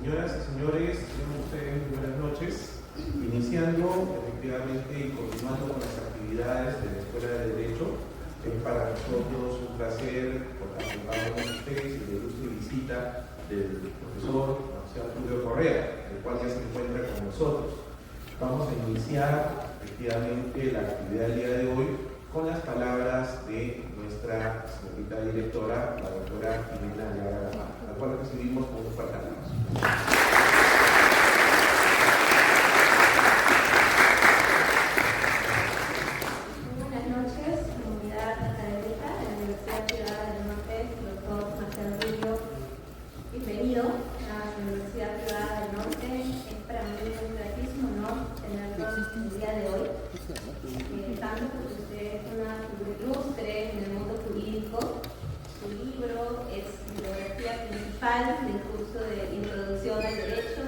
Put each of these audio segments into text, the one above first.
Señoras y señores, tengan ustedes buenas noches. Iniciando efectivamente y continuando con las actividades de la Escuela de Derecho, es para nosotros un placer participar con ustedes y la ilustre visita del profesor Julio Correa, el cual ya se encuentra con nosotros. Vamos a iniciar efectivamente la actividad del día de hoy con las palabras de nuestra señorita directora, la doctora Jimena Ayala Gamarra, la cual recibimos con un fuerte aplauso. Buenas noches, comunidad académica de la Universidad Privada del Norte, doctor Marcelo Rubio. Bienvenido a la Universidad Privada del Norte. Es para mí un gratísimo honor tenerlo el día de hoy, tanto porque usted es una figura ilustre en el mundo jurídico. Su libro es bibliografía principal del curso de Introducción al Derecho.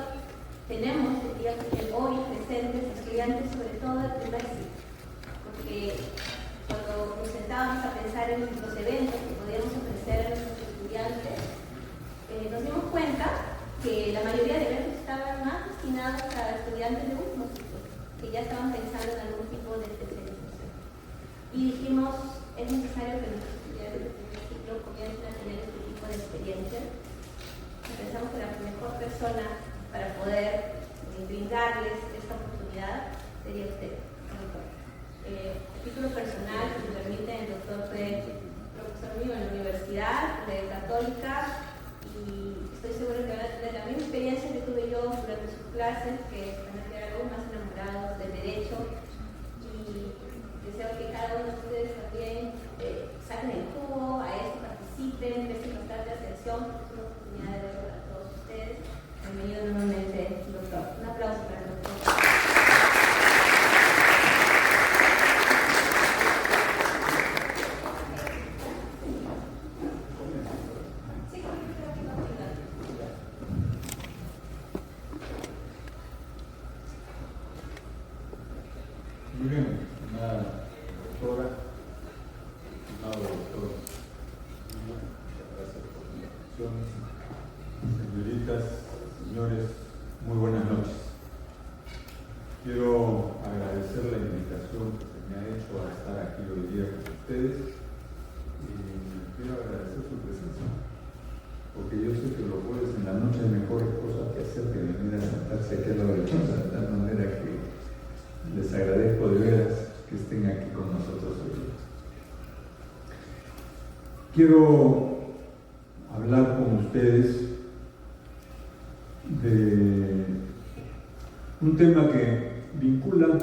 Tenemos el día hoy presentes estudiantes, sobre todo del primer ciclo, porque cuando nos sentábamos a pensar en los eventos que podíamos ofrecer a nuestros estudiantes, nos dimos cuenta que la mayoría de eventos estaban más destinados a estudiantes de último ciclo, que ya estaban pensando en algún tipo de especialización. Y dijimos, es necesario que nuestros estudiantes de primer ciclo comiencen a tener este tipo de experiencia. Pensamos que la mejor persona para poder brindarles esta oportunidad sería usted, doctor. A título personal, si me permite, el doctor fue profesor mío en la Universidad Católica y estoy segura que van a tener la misma experiencia que tuve yo durante sus clases, que van a quedar aún más enamorados del derecho, y deseo que cada uno de ustedes también saquen el jugo a esto, participen, presten bastante atención, porque es una oportunidad de verlo para todos ustedes. Bienvenido nuevamente, doctor. Un aplauso para el doctor. Muy bien, una doctora, doctor, muchas gracias por la invitación. Señoritas, señores, muy buenas noches. Quiero agradecer la invitación que se me ha hecho a estar aquí hoy día con ustedes y quiero agradecer su presencia, porque yo sé que los jueves en la noche hay mejores cosas que hacer que venir a sentarse aquí a la derecha, de tal manera que les agradezco de veras que estén aquí con nosotros hoy. Quiero hablar con ustedes de un tema que vincula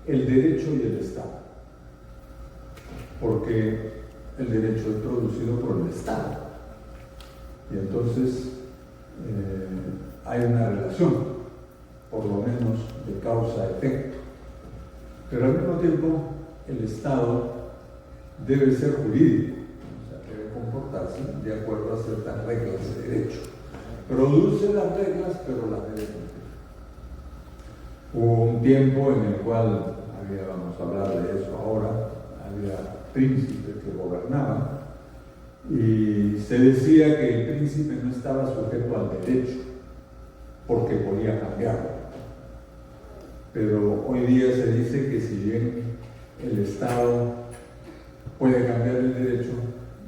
el derecho y el Estado, porque el derecho es producido por el Estado y entonces hay una relación, por lo menos de causa-efecto, pero al mismo tiempo el Estado debe ser jurídico, o sea, debe comportarse de acuerdo a ciertas reglas de derecho. Produce las reglas, pero las debe cumplir. Hubo un tiempo en el cual, vamos a hablar de eso ahora, había príncipes que gobernaban y se decía que el príncipe no estaba sujeto al derecho porque podía cambiarlo. Pero hoy día se dice que si bien el Estado puede cambiar el derecho,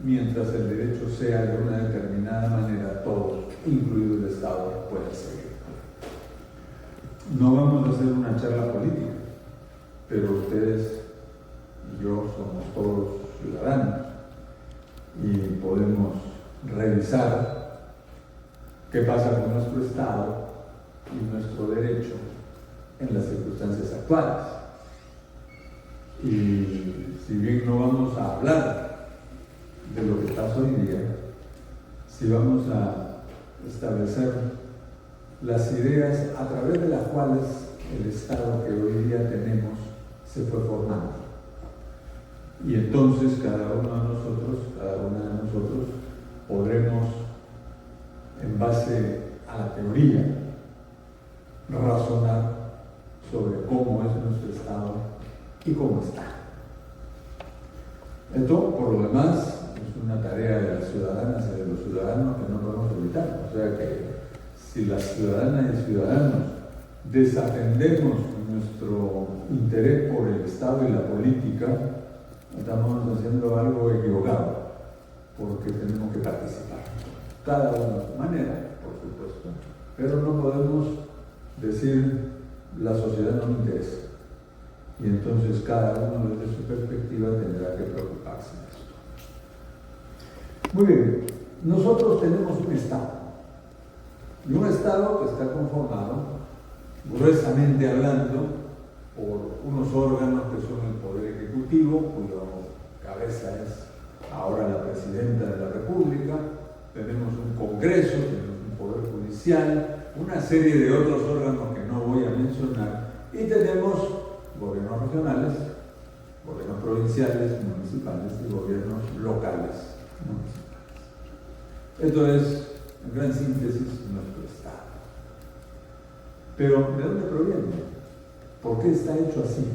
mientras el derecho sea de una determinada manera, todos, incluido el Estado, pueden seguir. No vamos a hacer una charla política, pero ustedes y yo somos todos ciudadanos y podemos revisar qué pasa con nuestro Estado y nuestro derecho en las circunstancias actuales. Y si bien no vamos a hablar de lo que pasa hoy día, si vamos a establecer las ideas a través de las cuales el Estado que hoy día tenemos se fue formando. Y entonces cada una de nosotros podremos, en base a la teoría, razonar sobre cómo es nuestro Estado y cómo está. Esto, por lo demás, es una tarea de las ciudadanas y de los ciudadanos que no podemos evitar. O sea que si las ciudadanas y ciudadanos desatendemos nuestro interés por el Estado y la política, estamos haciendo algo equivocado, porque tenemos que participar, cada uno a su manera, por supuesto, pero no podemos decir la sociedad no me interesa, y entonces cada uno desde su perspectiva tendrá que preocuparse de esto. Muy bien, nosotros tenemos un Estado, y un Estado que está conformado, gruesamente hablando, por unos órganos que son el Poder Ejecutivo, cuya cabeza es ahora la Presidenta de la República, tenemos un Congreso, tenemos un Poder Judicial, una serie de otros órganos que no voy a mencionar, y tenemos gobiernos regionales, gobiernos provinciales, municipales y gobiernos locales municipales. Esto es, en gran síntesis, nuestro Estado. Pero, ¿de dónde proviene? ¿Por qué está hecho así?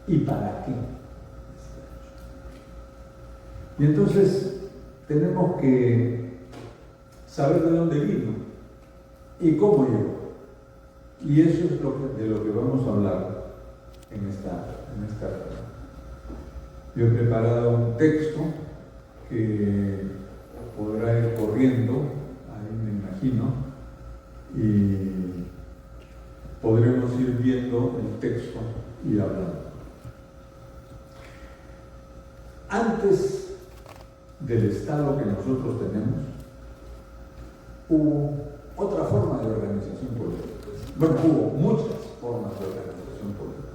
¿Y para qué está hecho? Y entonces tenemos que saber de dónde vino y cómo llegó. Y eso es de lo que vamos a hablar en esta reunión. Yo he preparado un texto que podrá ir corriendo, ahí me imagino, y podremos ir viendo el texto y hablando. Antes del Estado que nosotros tenemos, hubo otra forma de organización política. Bueno, hubo muchas formas de organización política,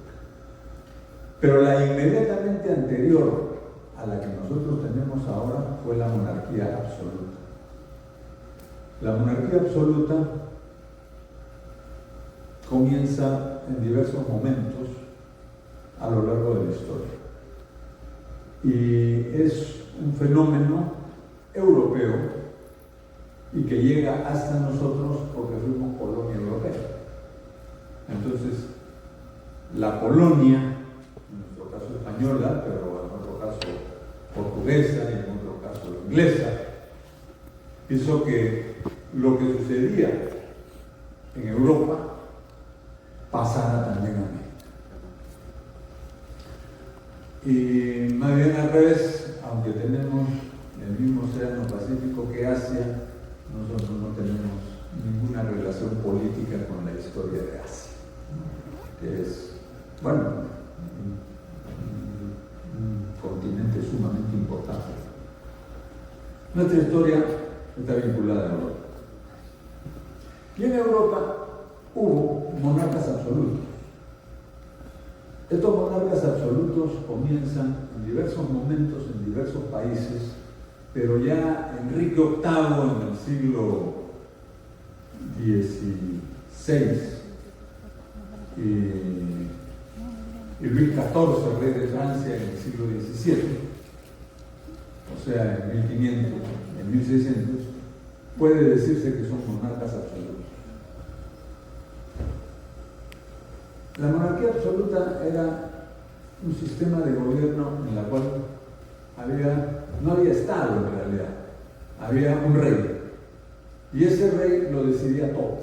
pero la inmediatamente anterior a la que nosotros tenemos ahora fue la monarquía absoluta. La monarquía absoluta comienza en diversos momentos a lo largo de la historia y es un fenómeno europeo y que llega hasta nosotros porque fuimos colonia europea. Entonces, la colonia, en nuestro caso española, pero en otro caso portuguesa y en otro caso inglesa, hizo que lo que sucedía en Europa pasara también a América. Y más bien al revés, aunque tenemos el mismo océano Pacífico que Asia, nosotros no tenemos ninguna relación política con la historia de Asia, que es, bueno, un continente sumamente importante. Nuestra historia está vinculada a Europa. Y en Europa hubo monarcas absolutos. Estos monarcas absolutos comienzan en diversos momentos, en diversos países, pero ya Enrique VIII en el siglo XVI y Luis XIV, rey de Francia, en el siglo XVII, o sea, en 1500, en 1600, puede decirse que son monarcas absolutos. La monarquía absoluta era un sistema de gobierno en el cual no había Estado en realidad, había un rey. Y ese rey lo decidía todo.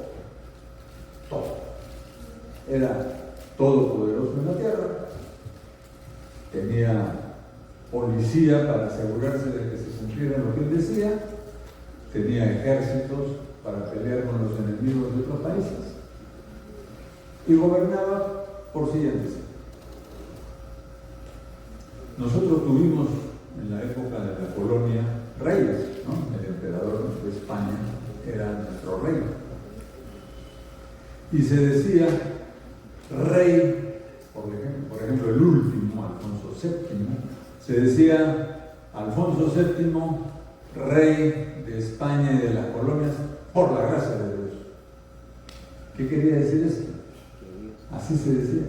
Todo. Era todopoderoso en la tierra, tenía policía para asegurarse de que se cumpliera lo que él decía, tenía ejércitos para pelear con los enemigos de otros países y gobernaba por siguientes. Nosotros tuvimos en la época de la colonia reyes, ¿no? El emperador de España era nuestro rey. Y se decía rey, por ejemplo, el último, Alfonso VII, se decía Alfonso VII, rey de España y de las colonias, por la gracia de Dios. ¿Qué quería decir esto? Así se decía,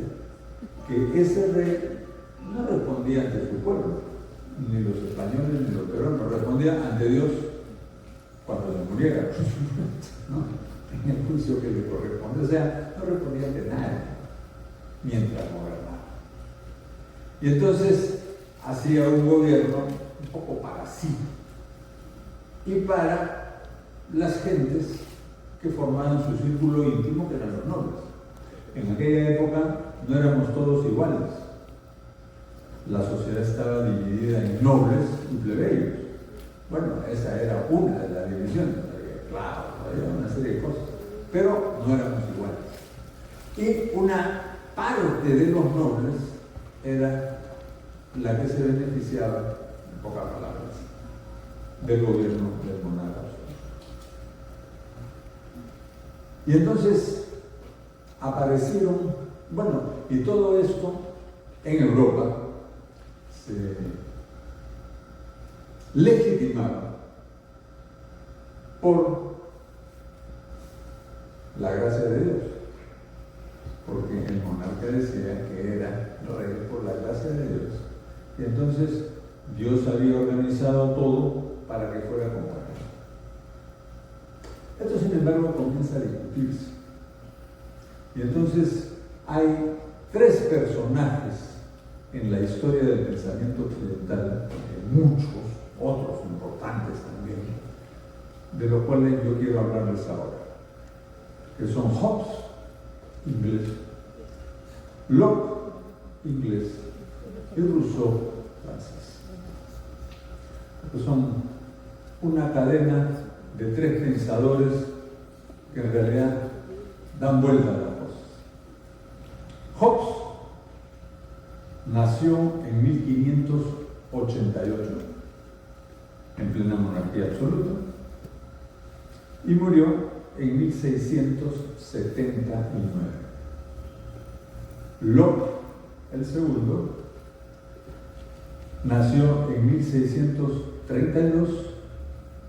que ese rey no respondía ante su pueblo, ni los españoles ni los peruanos, respondía ante Dios cuando se muriera, ¿no? En el juicio que le corresponde, o sea, no respondía ante nadie mientras gobernaba. Y entonces hacía un gobierno un poco para sí y para las gentes que formaban su círculo íntimo, que eran los nobles. En aquella época no éramos todos iguales. La sociedad estaba dividida en nobles y plebeyos. Bueno, esa era una de las divisiones. Había esclavos, había una serie de cosas. Pero no éramos iguales. Y una parte de los nobles era la que se beneficiaba, en pocas palabras, del gobierno del monarca. Y entonces aparecieron, bueno, y todo esto en Europa se legitimaba por la gracia de Dios, porque el monarca decía que era rey por la gracia de Dios, y entonces Dios había organizado todo para que fuera como era. Esto, sin embargo, comienza a discutirse, y entonces hay tres personajes en la historia del pensamiento occidental, y muchos otros importantes también, de los cuales yo quiero hablarles ahora, que son Hobbes, inglés, Locke, inglés, y Rousseau, francés. Estos son una cadena de tres pensadores que en realidad dan vuelta a las cosas. Hobbes nació en 1588, en plena monarquía absoluta, y murió en 1679. Locke, el segundo, nació en 1632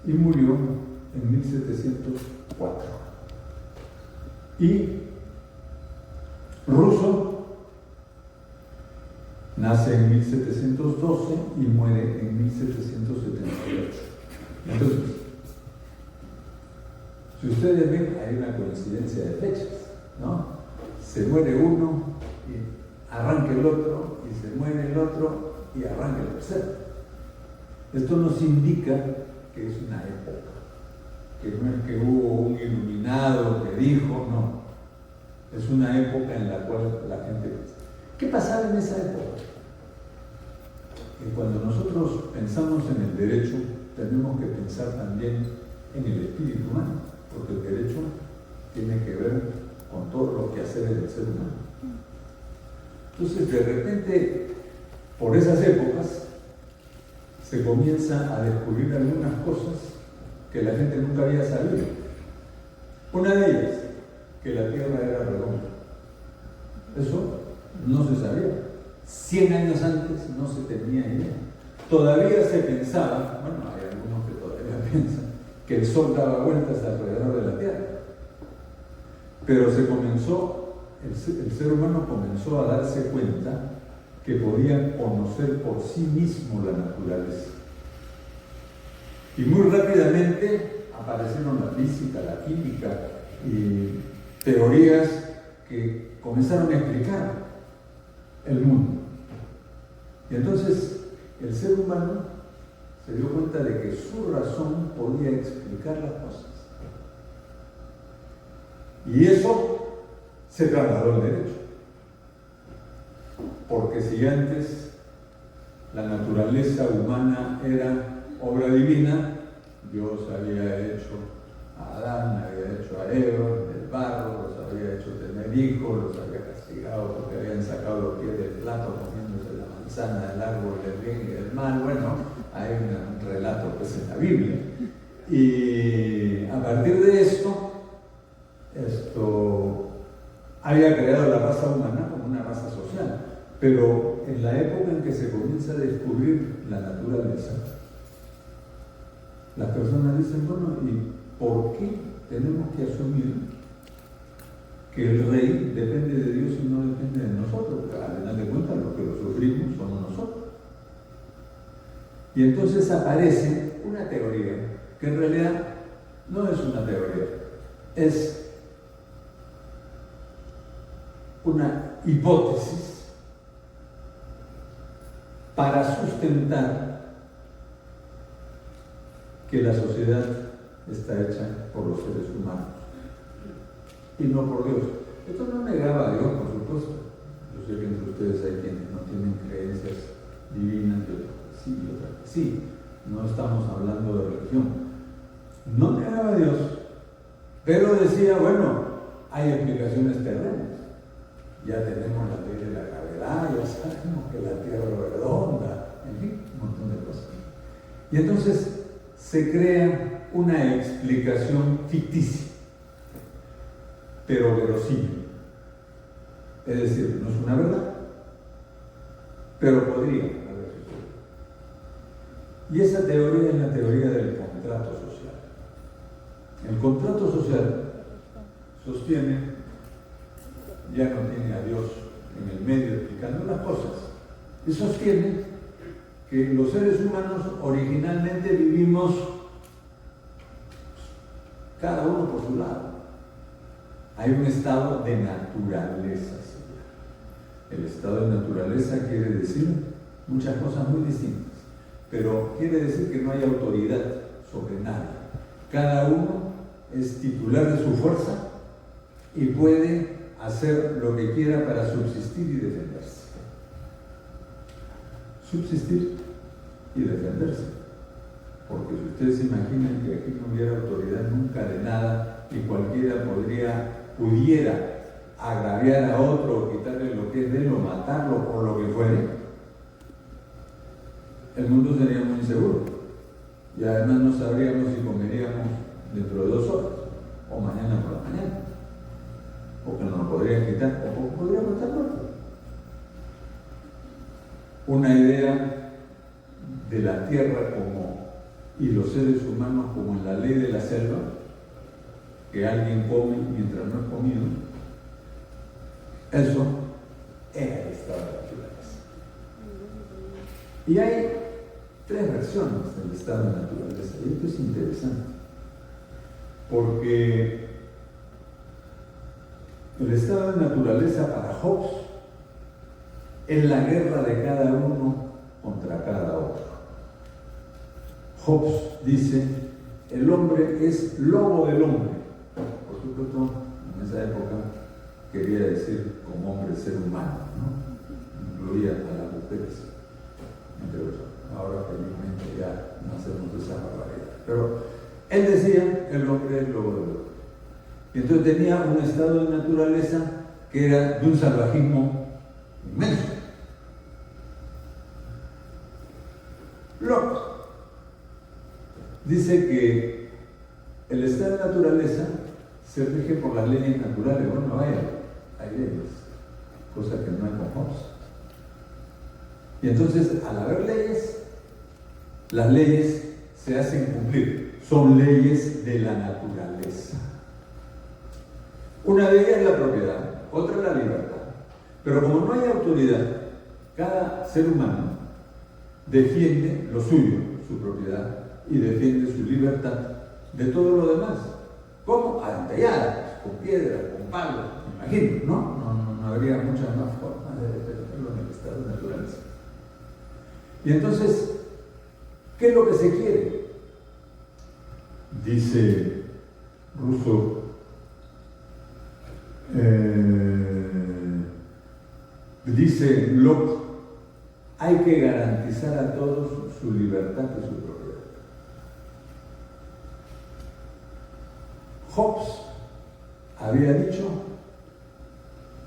y murió en 1704. Y Rousseau nace en 1712 y muere en 1778. Entonces, si ustedes ven, hay una coincidencia de fechas, ¿no? Se muere uno y arranca el otro, y se muere el otro y arranca el tercero. Esto nos indica que es una época, que no es que hubo un iluminado que dijo, no. Es una época en la cual la gente... ¿Qué pasaba en esa época? Que cuando nosotros pensamos en el derecho, tenemos que pensar también en el espíritu humano, porque el derecho tiene que ver con todos los quehaceres del ser humano. Entonces, de repente, por esas épocas, se comienza a descubrir algunas cosas que la gente nunca había sabido. Una de ellas, que la Tierra era redonda. Eso no se sabía. 100 años antes no se tenía idea. Todavía se pensaba, bueno, hay algunos que todavía piensan, que el Sol daba vueltas alrededor de la Tierra. Pero el ser humano comenzó a darse cuenta que podía conocer por sí mismo la naturaleza. Y muy rápidamente aparecieron la física, la química y teorías que comenzaron a explicar el mundo. Y entonces el ser humano se dio cuenta de que su razón podía explicar las cosas. Y eso se trasladó al derecho. Porque si antes la naturaleza humana era obra divina, Dios había hecho a Adán, había hecho a Eva del barro, los había hecho tener hijos, los había castigado porque habían sacado los pies del plato comiéndose la manzana del árbol del bien y del mal. Bueno, hay un relato pues en la Biblia. Y a partir de esto había creado la raza humana como una raza social. Pero en la época en que se comienza a descubrir la naturaleza, las personas dicen, bueno, ¿y por qué tenemos que asumir que el rey depende de Dios y no depende de nosotros? Porque al final de cuentas los que lo sufrimos somos nosotros. Y entonces aparece una teoría que en realidad no es una teoría, es una hipótesis para sustentar que la sociedad está hecha por los seres humanos y no por Dios. Esto no negaba a Dios, por supuesto. Yo sé que entre ustedes hay quienes no tienen creencias divinas y otras sí, y otras que sí. No estamos hablando de religión. No negaba a Dios, pero decía, bueno, hay explicaciones terrenas. Ya tenemos la ley de la gravedad, ya sabemos que la Tierra es redonda, en fin, un montón de cosas. Y entonces se crea una explicación ficticia, pero verosímil. Es decir, no es una verdad, pero podría haber sucedido. Y esa teoría es la teoría del contrato social. El contrato social sostiene, ya no tiene a Dios en el medio explicando las cosas, y sostiene que los seres humanos originalmente vivimos cada uno por su lado. Hay un estado de naturaleza. El estado de naturaleza quiere decir muchas cosas muy distintas, pero quiere decir que no hay autoridad sobre nadie. Cada uno es titular de su fuerza y puede hacer lo que quiera para subsistir y defenderse. Subsistir y defenderse. Porque si ustedes se imaginan que aquí no hubiera autoridad nunca de nada y cualquiera pudiera agraviar a otro, quitarle lo que es de él o matarlo por lo que fuere, el mundo sería muy inseguro. Y además no sabríamos si comeríamos dentro de 2 horas o mañana por la mañana. Porque nos lo podrían quitar o podríamos estar muertos. Una idea de la tierra y los seres humanos como en la ley de la selva, que alguien come mientras no es comido, eso es el estado de la naturaleza. Y hay 3 versiones del estado de la naturaleza, y esto es interesante, porque el estado de naturaleza para Hobbes es la guerra de cada uno contra cada otro. Hobbes dice, el hombre es lobo del hombre. Por supuesto, en esa época quería decir como hombre ser humano, ¿no? Incluía a las mujeres, entre otros. Ahora felizmente ya no hacemos esa barbaridad. Pero él decía, el hombre es lobo del hombre. Y entonces tenía un estado de naturaleza que era de un salvajismo inmenso. Locke dice que el estado de naturaleza se rige por las leyes naturales. Bueno, hay leyes, cosa que no hay con Hobbes. Y entonces, al haber leyes, las leyes se hacen cumplir. Son leyes de la naturaleza. Una de ellas es la propiedad, otra es la libertad. Pero como no hay autoridad, cada ser humano defiende lo suyo, su propiedad, y defiende su libertad de todo lo demás. ¿Cómo? A empeñadas, con piedras, con palos, me imagino, ¿no? No habría muchas más formas de defenderlo en el estado de naturaleza. Y entonces, ¿qué es lo que se quiere? Dice Rousseau, dice Locke, hay que garantizar a todos su libertad y su propiedad. Hobbes había dicho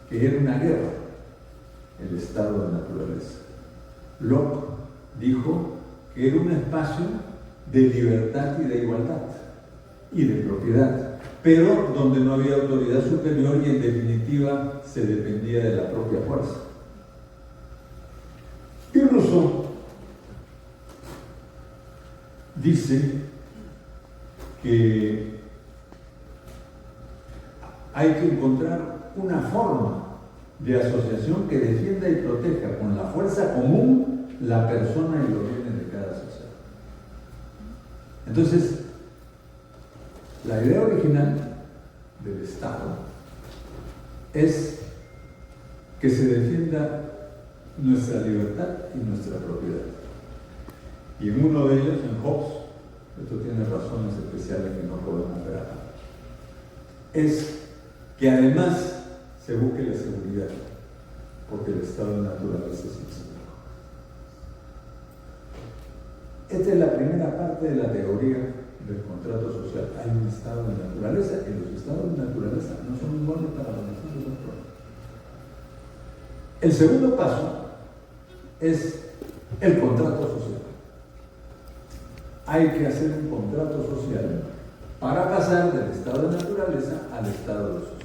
que era una guerra el estado de naturaleza. Locke dijo que era un espacio de libertad y de igualdad y de propiedad, pero donde no había autoridad superior y en definitiva se dependía de la propia fuerza. Y Rousseau dice que hay que encontrar una forma de asociación que defienda y proteja con la fuerza común la persona y los bienes de cada sociedad. Entonces, la idea original del Estado es que se defienda nuestra libertad y nuestra propiedad. Y en uno de ellos, en Hobbes, esto tiene razones especiales que no podemos ver acá, es que además se busque la seguridad, porque el estado de naturaleza es inseguro. Esta es la primera parte de la teoría del contrato social. Hay un estado de naturaleza y los estados de naturaleza no son iguales para los distintos actores. El segundo paso es el contrato social. Hay que hacer un contrato social para pasar del estado de naturaleza al estado de sociedad.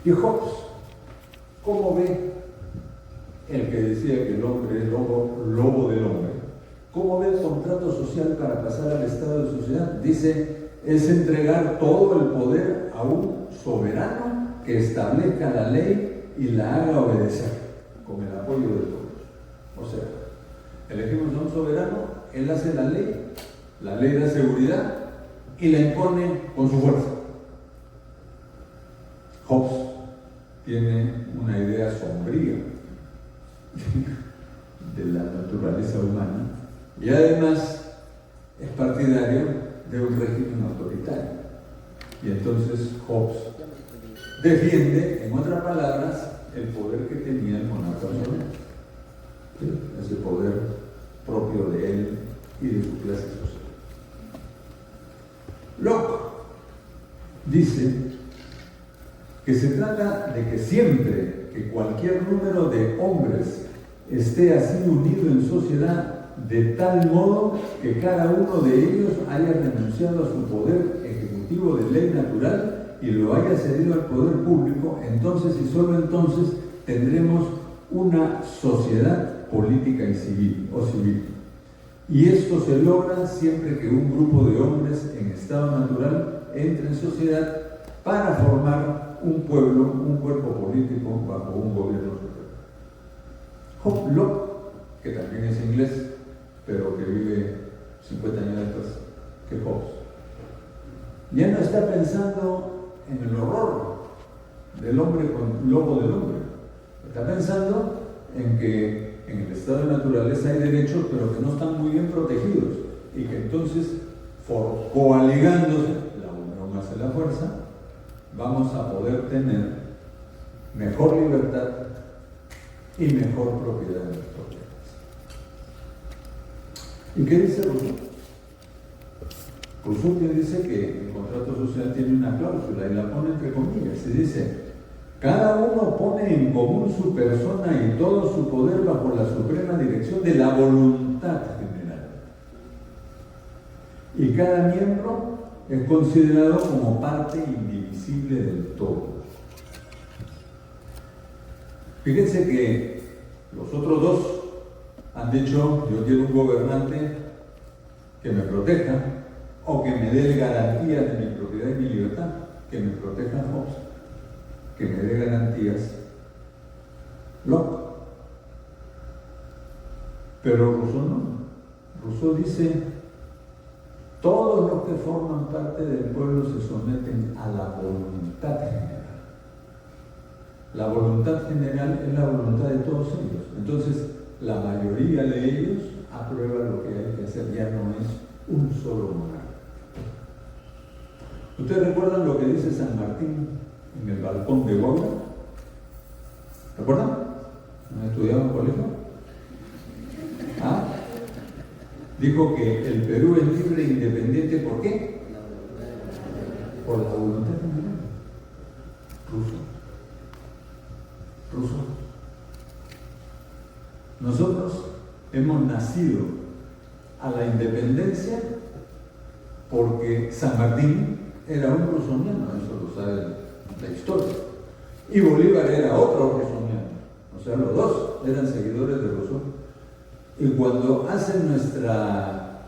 Y Hobbes, ¿cómo ve el que decía que el hombre es lobo del hombre? ¿Cómo ve el contrato social para pasar al estado de sociedad? Dice, es entregar todo el poder a un soberano que establezca la ley y la haga obedecer, con el apoyo de todos. O sea, elegimos a un soberano, él hace la ley da seguridad y la impone con su fuerza. Hobbes tiene una idea sombría de la naturaleza humana y además es partidario de un régimen autoritario. Y entonces Hobbes defiende, en otras palabras, el poder que tenía el monarca absoluto, ¿sí? Ese poder propio de él y de su clase social. Locke dice que se trata de que siempre que cualquier número de hombres esté así unido en sociedad de tal modo que cada uno de ellos haya renunciado a su poder ejecutivo de ley natural y lo haya cedido al poder público, entonces y solo entonces tendremos una sociedad política y civil. Y esto se logra siempre que un grupo de hombres en estado natural entre en sociedad para formar un pueblo, un cuerpo político bajo un gobierno supremo. Locke, que también es inglés, pero que vive 50 años después que Hobbes, ya no está pensando en el horror del hombre con lobo del hombre. Está pensando en que en el estado de naturaleza hay derechos, pero que no están muy bien protegidos, y que entonces, coaligándose, la unión hace la fuerza, vamos a poder tener mejor libertad y mejor propiedad de nuestros bienes. ¿Y qué dice Rousseau? Rousseau dice que el contrato social tiene una cláusula y la pone entre comillas, y dice: cada uno pone en común su persona y todo su poder bajo la suprema dirección de la voluntad general. Y cada miembro es considerado como parte indivisible del todo. Fíjense que los otros dos han dicho: yo quiero un gobernante que me proteja o que me dé garantías de mi propiedad y mi libertad, que me proteja Hobbes, que me dé garantías Locke. Pero Rousseau no. Rousseau dice: todos los que forman parte del pueblo se someten a la voluntad general. La voluntad general es la voluntad de todos ellos. Entonces, la mayoría de ellos aprueba lo que hay que hacer, ya no es un solo monarca. ¿Ustedes recuerdan lo que dice San Martín en el balcón de Goya? ¿Recuerdan? ¿Han estudiado en el colegio? ¿Ah? Dijo que el Perú es libre e independiente, ¿por qué? Por la voluntad general. Rousseau. Nosotros hemos nacido a la independencia porque San Martín era un rousseauiano, eso lo sabe la historia, y Bolívar era otro rousseauiano, o sea, los dos eran seguidores de Rousseau. Y cuando hacen nuestra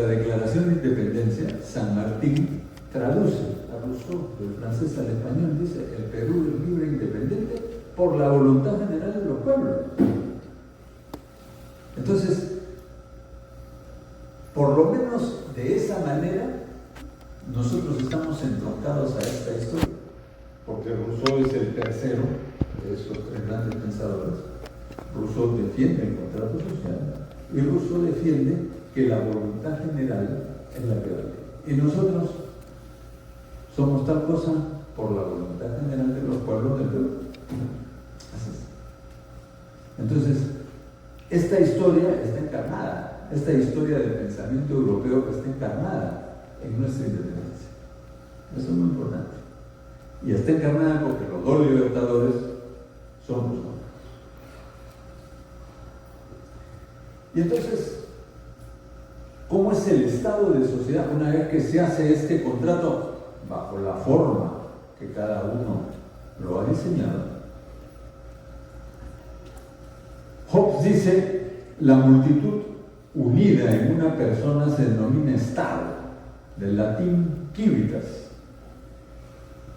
declaración de independencia, San Martín traduce a Rousseau del francés al español, dice: el Perú es libre e independiente por la voluntad general de los pueblos. Entonces, por lo menos de esa manera, nosotros estamos entroncados a esta historia, porque Rousseau es el tercero de esos tres grandes pensadores. Rousseau defiende el contrato social y Rousseau defiende que la voluntad general es la que vale. Y nosotros hacemos tal cosa por la voluntad general de los pueblos del Perú. Así es. Entonces, esta historia está encarnada, esta historia del pensamiento europeo está encarnada en nuestra independencia. Eso es muy importante. Y está encarnada porque los dos libertadores son los hombres. Y entonces, ¿cómo es el estado de sociedad una vez que se hace este contrato bajo la forma que cada uno lo ha diseñado? Hobbes dice, la multitud unida en una persona se denomina Estado, del latín civitas,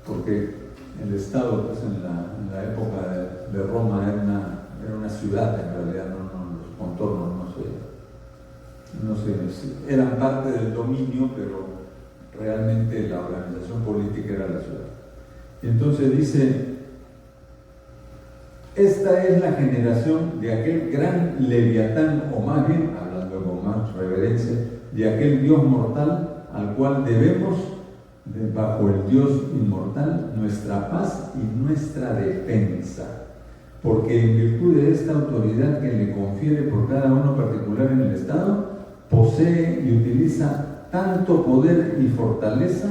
porque el Estado, pues, en la época de Roma era una ciudad, en realidad, los contornos no se eran parte del dominio, pero realmente la organización política era la ciudad. Y entonces dice, esta es la generación de aquel gran Leviatán, o más bien, hablando con más reverencia, de aquel Dios mortal al cual debemos, bajo el Dios inmortal, nuestra paz y nuestra defensa. Porque en virtud de esta autoridad que le confiere por cada uno particular en el Estado, posee y utiliza tanto poder y fortaleza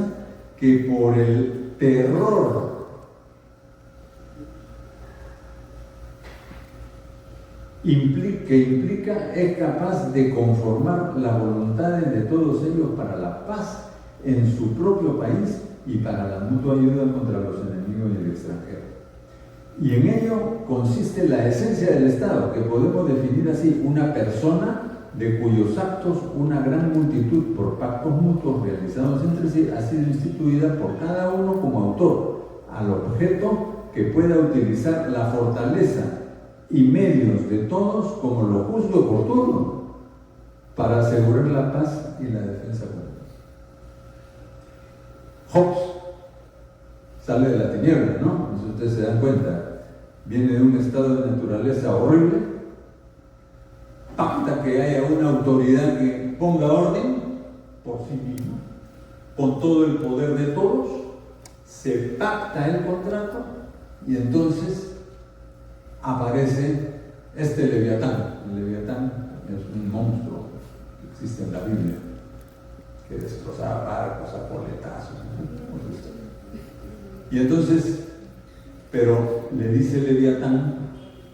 que por el terror que implica es capaz de conformar las voluntades de todos ellos para la paz en su propio país y para la mutua ayuda contra los enemigos y el extranjero. Y en ello consiste la esencia del Estado, que podemos definir así: una persona de cuyos actos una gran multitud, por pactos mutuos realizados entre sí, ha sido instituida por cada uno como autor, al objeto que pueda utilizar la fortaleza y medios de todos como lo juzgue oportuno para asegurar la paz y la defensa común. Hobbes sale de la tiniebla, ¿no? Si ustedes se dan cuenta, viene de un estado de naturaleza horrible, pacta que haya una autoridad que ponga orden por sí misma, con todo el poder de todos, se pacta el contrato y entonces aparece este Leviatán. El Leviatán es un monstruo que existe en la Biblia, que destrozaba barcos a coletazos, ¿no? Y entonces, pero le dice Leviatán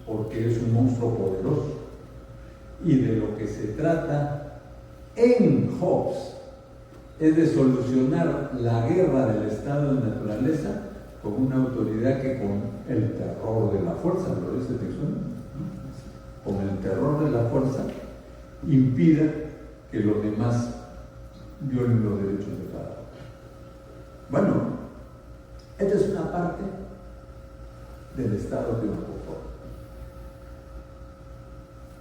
porque es un monstruo poderoso. Y de lo que se trata en Hobbes es de solucionar la guerra del estado de naturaleza con una autoridad que con el terror de la fuerza, lo dice textualmente, ¿no? Con el terror de la fuerza impida que los demás violen los derechos de cada uno. Bueno, esta es una parte del estado que nos conforma.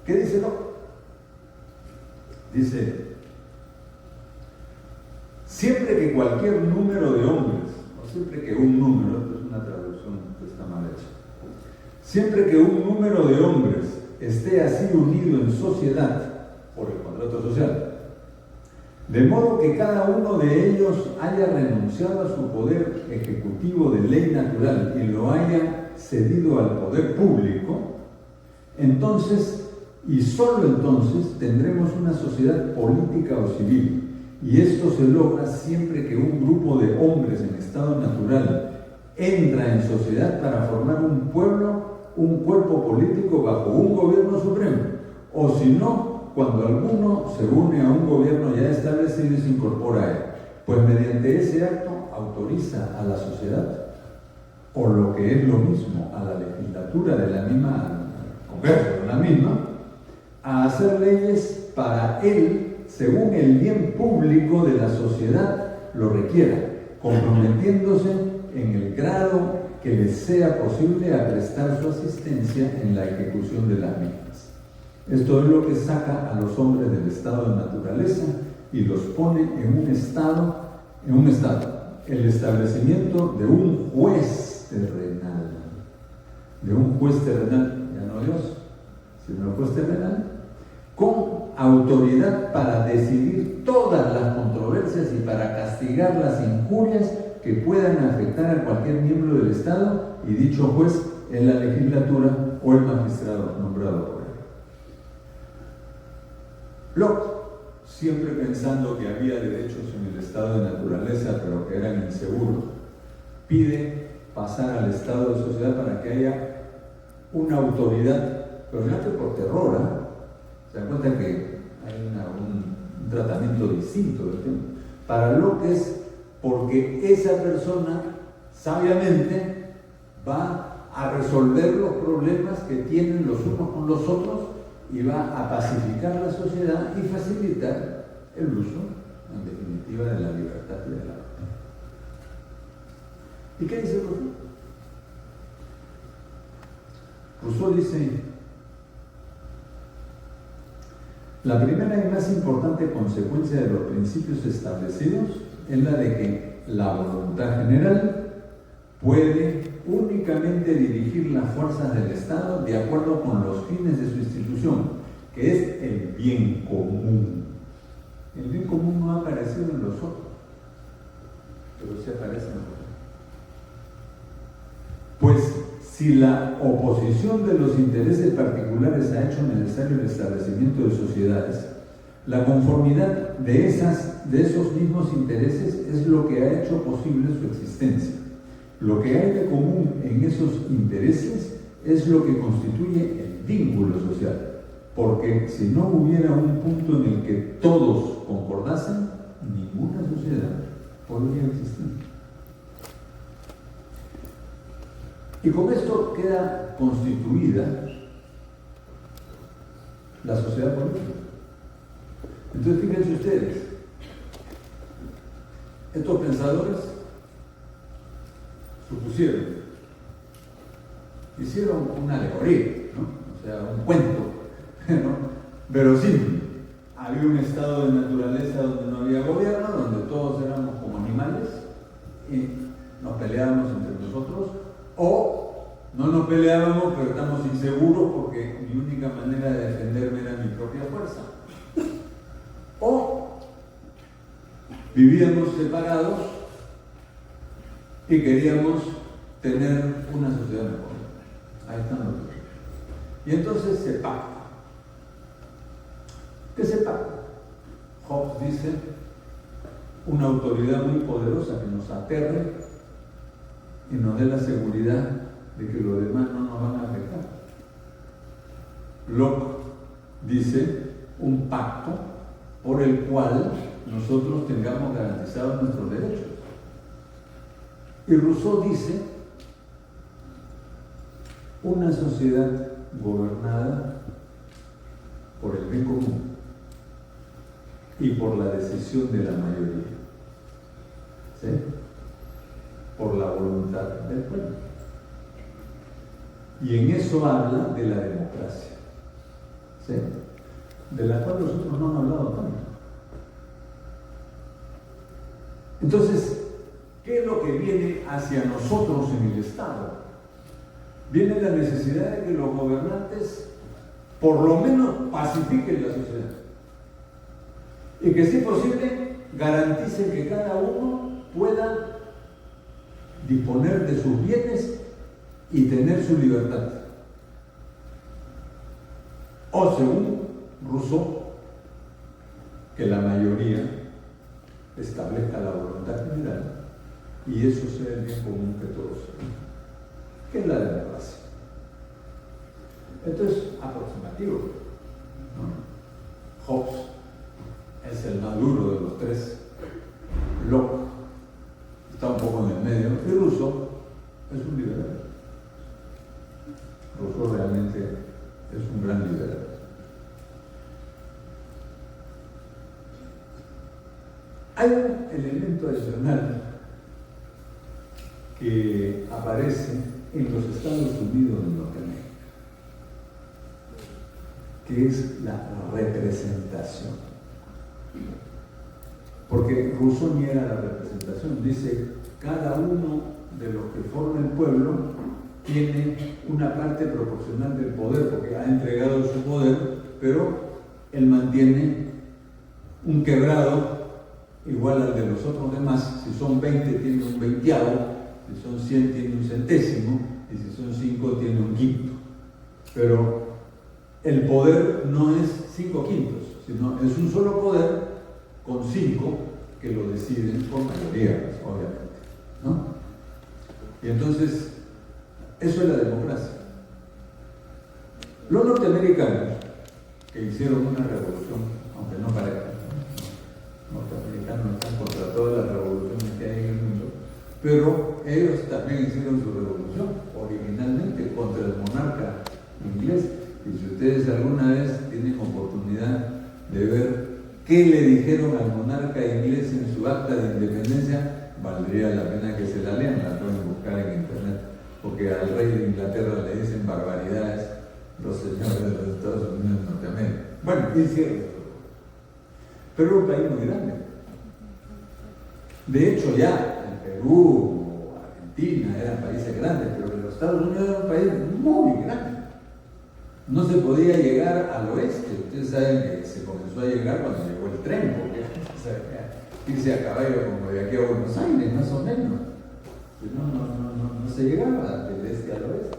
¿Qué dice Locke? Dice, siempre que cualquier número de hombres, o siempre que un número, esto es una traducción que está mal hecha, siempre que un número de hombres esté así unido en sociedad por el contrato social, de modo que cada uno de ellos haya renunciado a su poder ejecutivo de ley natural y lo haya cedido al poder público, entonces, y solo entonces, tendremos una sociedad política o civil. Y esto se logra siempre que un grupo de hombres en estado natural entra en sociedad para formar un pueblo, un cuerpo político bajo un gobierno supremo. O si no, cuando alguno se une a un gobierno ya establecido y se incorpora a él. Pues mediante ese acto autoriza a la sociedad, o lo que es lo mismo, a la legislatura de la misma, al Congreso de la misma, a hacer leyes para él según el bien público de la sociedad lo requiera, comprometiéndose en el grado que les sea posible a prestar su asistencia en la ejecución de las mismas. Esto es lo que saca a los hombres del estado de naturaleza y los pone en un estado, el establecimiento de un juez terrenal, ya no Dios, sino el juez terrenal, con autoridad para decidir todas las controversias y para castigar las injurias que puedan afectar a cualquier miembro del Estado y dicho juez en la legislatura o el magistrado nombrado por él. Locke, siempre pensando que había derechos en el estado de naturaleza pero que eran inseguros, pide pasar al estado de sociedad para que haya una autoridad, pero no que por terror, ¿eh? Se dan cuenta que hay un tratamiento distinto del tema. Para Locke es porque esa persona sabiamente va a resolver los problemas que tienen los unos con los otros y va a pacificar la sociedad y facilitar el uso, en definitiva, de la libertad y de la paz. ¿Y qué dice Rousseau? Rousseau dice: la primera y más importante consecuencia de los principios establecidos es la de que la voluntad general puede únicamente dirigir las fuerzas del Estado de acuerdo con los fines de su institución, que es el bien común. El bien común no ha aparecido en los otros, pero sí aparece en los otros. Pues si la oposición de los intereses particulares ha hecho necesario el establecimiento de sociedades, la conformidad de esos mismos intereses es lo que ha hecho posible su existencia. Lo que hay de común en esos intereses es lo que constituye el vínculo social, porque si no hubiera un punto en el que todos concordasen, ninguna sociedad podría existir. Y con esto queda constituida la sociedad política. Entonces, fíjense ustedes, estos pensadores supusieron, hicieron una alegoría, ¿no? O sea, un cuento, ¿no? Verosímil. Había un estado de naturaleza donde no había gobierno, donde todos éramos como animales y nos peleábamos entre nosotros, o no nos peleábamos pero estamos inseguros porque mi única manera de defenderme era mi propia fuerza, o vivíamos separados y queríamos tener una sociedad mejor. Ahí están los dos. Y entonces se pacta. ¿Qué se pacta? Hobbes dice: una autoridad muy poderosa que nos aterre y nos dé la seguridad de que los demás no nos van a afectar. Locke dice: un pacto por el cual nosotros tengamos garantizados nuestros derechos. Y Rousseau dice: una sociedad gobernada por el bien común y por la decisión de la mayoría, ¿sí? Por la voluntad del pueblo. Y en eso habla de la democracia, ¿sí? De la cual nosotros no hemos hablado tanto. Entonces, ¿qué es lo que viene hacia nosotros en el Estado? Viene la necesidad de que los gobernantes por lo menos pacifiquen la sociedad y que, si posible, garanticen que cada uno pueda disponer de sus bienes y tener su libertad. O, según Rousseau, que la mayoría establezca la voluntad general y eso sea el bien común que todos tengan, que es la democracia. Esto es aproximativo, ¿no? Hobbes es el más duro de los tres, Locke está un poco en el medio y Rousseau es un liberal. Rousseau realmente es un gran liberal. Hay un elemento adicional que aparece en los Estados Unidos de Norteamérica, que es la representación. Porque Rousseau niega la representación, dice: cada uno de los que forma el pueblo tiene una parte proporcional del poder, porque ha entregado su poder, pero él mantiene un quebrado igual al de los otros demás. Si son 20 tiene un veinteavo, si son 100 tiene un centésimo, y si son 5 tiene un quinto. Pero el poder no es 5 quintos, sino es un solo poder con 5 que lo deciden por mayoría, obviamente, ¿no? Y entonces, eso es la democracia. Los norteamericanos, que hicieron una revolución, aunque no parezca, los norteamericanos están contra todas las revoluciones que hay en el mundo, pero ellos también hicieron su revolución, originalmente contra el monarca inglés. Y si ustedes alguna vez tienen oportunidad de ver qué le dijeron al monarca inglés en su acta de independencia, valdría la pena que se la lean, la pueden buscar en internet, porque al rey de Inglaterra le dicen barbaridades los señores de los Estados Unidos de Norteamérica. Bueno, hicieron eso. Pero era un país muy grande. De hecho, ya el Perú, Argentina eran países grandes, pero los Estados Unidos era un país muy grande. No se podía llegar al oeste. Ustedes saben que se comenzó a llegar cuando llegó el tren, porque irse a caballo como de aquí a Buenos Aires, más o menos. No se llegaba del este al oeste.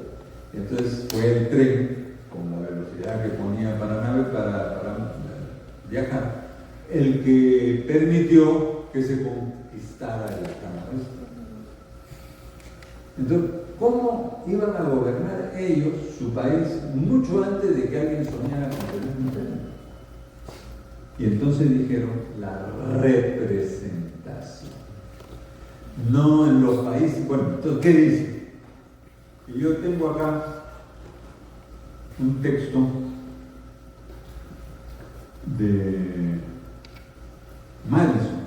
Entonces fue el tren, con la velocidad que ponía para viajar, el que permitió que se conquistara el lejano oeste. Entonces, ¿cómo iban a gobernar ellos su país mucho antes de que alguien soñara con tener un tren? Y entonces dijeron la representación. No en los países. Bueno, entonces, ¿qué dice? Y yo tengo acá un texto de Madison.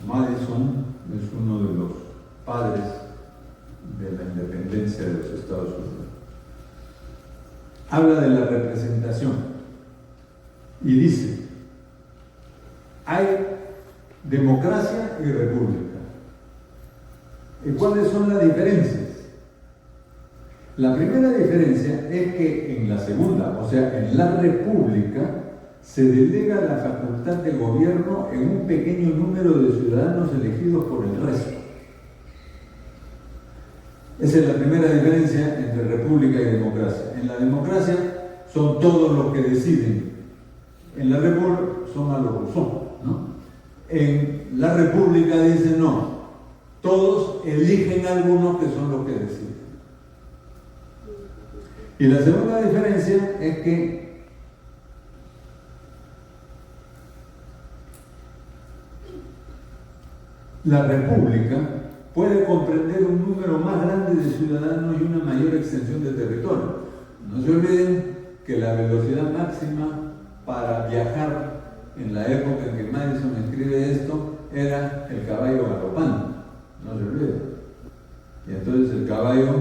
Madison es uno de los padres de la independencia de los Estados Unidos. Habla de la representación y dice: hay democracia y república. ¿Y cuáles son las diferencias? La primera diferencia es que en la segunda, o sea, en la república, se delega la facultad de gobierno en un pequeño número de ciudadanos elegidos por el resto. Esa es la primera diferencia entre república y democracia. En la democracia son todos los que deciden. En la república son a los que son, ¿no? En la república dice no, todos eligen algunos que son los que deciden. Y la segunda diferencia es que la república puede comprender un número más grande de ciudadanos y una mayor extensión de territorio. No se olviden que la velocidad máxima para viajar en la época en que Madison escribe esto era el caballo galopando, no se olviden. Y entonces el caballo,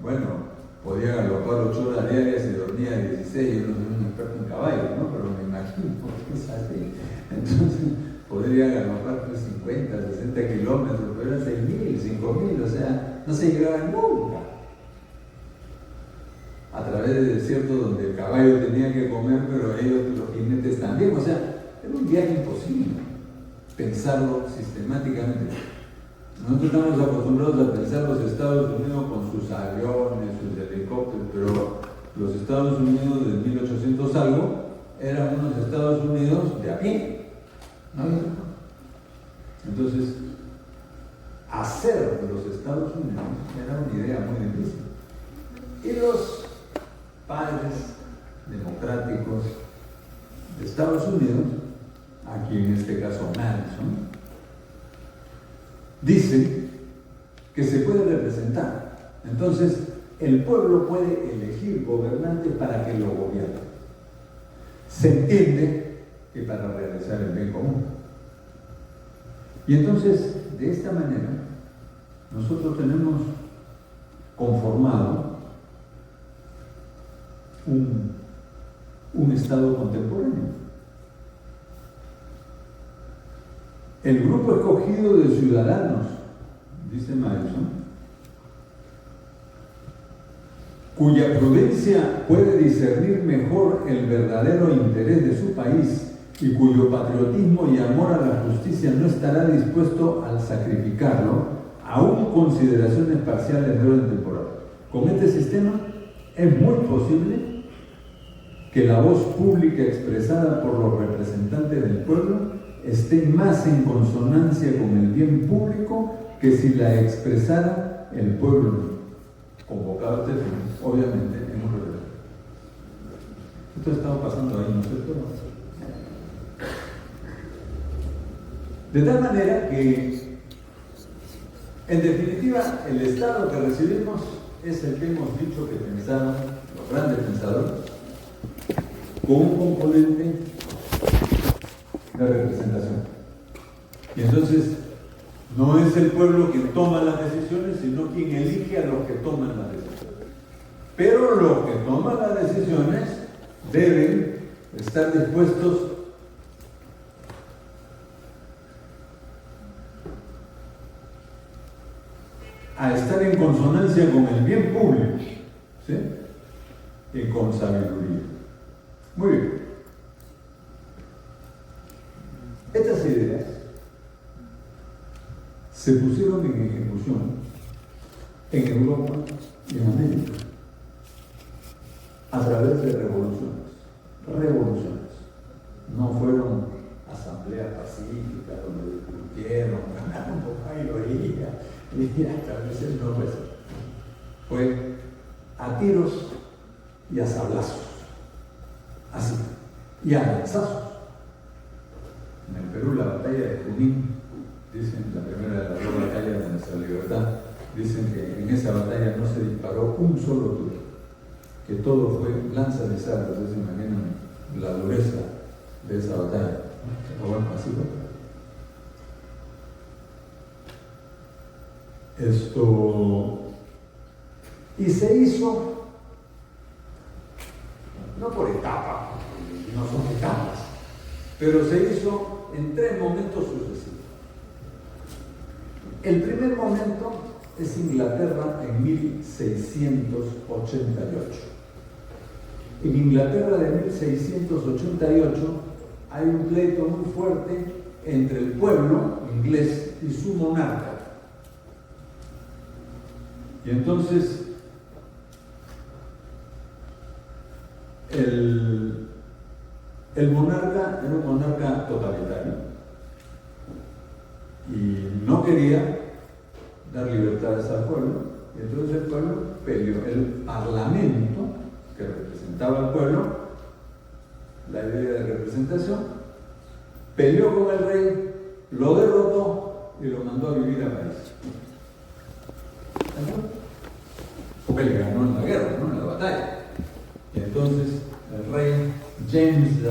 bueno, podía galopar 8 horas diarias y dormía 16, yo no soy un experto en caballos, ¿no? Pero me imagino que es así. Entonces podría galopar 50, 60 kilómetros, pero eran 6.000, 5.000, o sea, no se llegaba nunca. A través de desiertos donde el caballo tenía que comer, pero ellos, los jinetes también, o sea, era un viaje imposible pensarlo sistemáticamente. Nosotros estamos acostumbrados a pensar los Estados Unidos con sus aviones, sus helicópteros, pero los Estados Unidos de 1800 algo eran unos Estados Unidos de a pie, ¿no? Entonces, hacer de los Estados Unidos era una idea muy difícil. Y los padres democráticos de Estados Unidos, aquí en este caso Madison, dicen que se puede representar. Entonces, el pueblo puede elegir gobernantes para que lo gobiernen. Se entiende que para realizar el bien común. Y entonces, de esta manera, nosotros tenemos conformado un Estado contemporáneo. El grupo escogido de ciudadanos, dice Madison, cuya prudencia puede discernir mejor el verdadero interés de su país y cuyo patriotismo y amor a la justicia no estará dispuesto al sacrificarlo, aún consideraciones parciales de orden temporal. Con este sistema es muy posible que la voz pública expresada por los representantes del pueblo esté más en consonancia con el bien público que si la expresara el pueblo convocado a este fin, obviamente en un referéndum. Esto ha estado pasando ahí, ¿no es cierto? De tal manera que, en definitiva, el Estado que recibimos es el que hemos dicho que pensaron los grandes pensadores, con un componente de representación. Y entonces, no es el pueblo quien toma las decisiones, sino quien elige a los que toman las decisiones. Pero los que toman las decisiones deben estar dispuestos a estar en consonancia con el bien público, ¿sí? Y con sabiduría. Muy bien. Estas ideas se pusieron en ejecución en Europa y en América a través de revoluciones. No fueron asambleas pacíficas donde discutieron, ganaron por mayoría y establecieron, no fue eso. Fue a tiros y a sablazos, así, y a lanzazos. En el Perú la batalla de Junín, dicen, la primera de las dos batallas de nuestra libertad, dicen que en esa batalla no se disparó un solo tiro, que todo fue lanza de sable. Ustedes se imaginan la dureza de esa batalla. Pero bueno, así fue. Y se hizo no por etapas, no son etapas, pero se hizo en 3 momentos sucesivos. El primer momento es Inglaterra en 1688. En Inglaterra de 1688 hay un pleito muy fuerte entre el pueblo inglés y su monarca. Y entonces el monarca era un monarca totalitario y no quería dar libertades al pueblo, y entonces el pueblo peleó. El parlamento que representaba al pueblo, la idea de representación, peleó con el rey, lo derrotó y lo mandó a vivir a París. Porque le ganó en la guerra, ¿no? En la batalla. Y entonces el rey James II,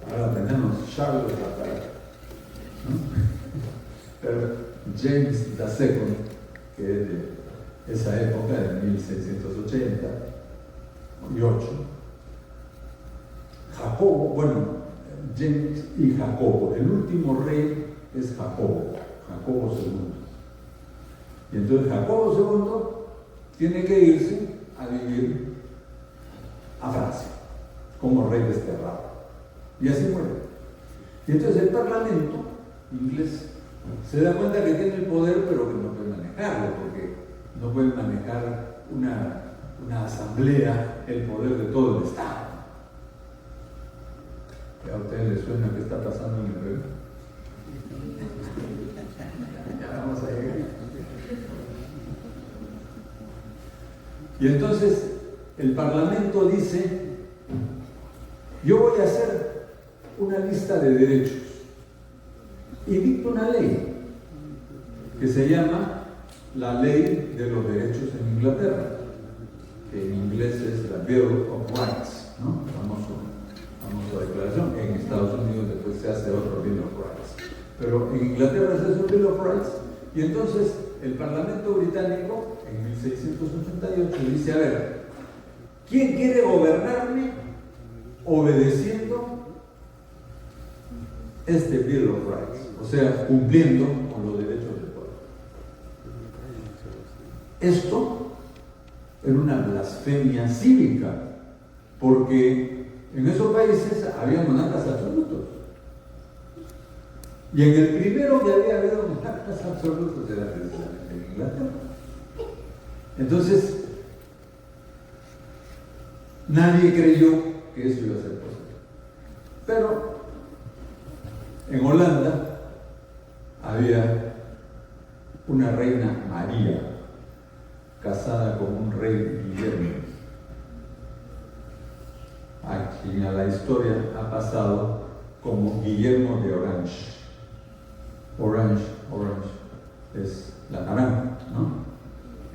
ahora tenemos Charles II, ¿no? Pero James II, que es de esa época, de 1680 y 8, Jacobo, bueno, James y Jacobo, el último rey es Jacobo II. Y entonces Jacobo II tiene que irse a vivir a Francia como rey desterrado. Y así muere. Y entonces el parlamento inglés se da cuenta que tiene el poder, pero que no puede manejarlo, porque no puede manejar una asamblea el poder de todo el Estado. ¿A ustedes les suena qué está pasando en el Perú? Ya vamos a llegar. Y entonces el Parlamento dice: yo voy a hacer una lista de derechos, y dicta una ley que se llama la Ley de los Derechos en Inglaterra, que en inglés es la Bill of Rights, ¿no? Famosa declaración. En Estados Unidos después se hace otro Bill of Rights, pero en Inglaterra se hace un Bill of Rights. Y entonces el Parlamento británico en 1688 dice: a ver, ¿quién quiere gobernarme obedeciendo este Bill of Rights? O sea, cumpliendo con los derechos del pueblo. Esto era una blasfemia cívica, porque En esos países había monarcas absolutos. Y en el primero que había habido monarcas absolutos era precisamente en Inglaterra. Entonces, nadie creyó que eso iba a ser posible. Pero en Holanda había una reina María, casada con un rey Guillermo, a quien a la historia ha pasado como Guillermo de Orange. Orange es la naranja, ¿no?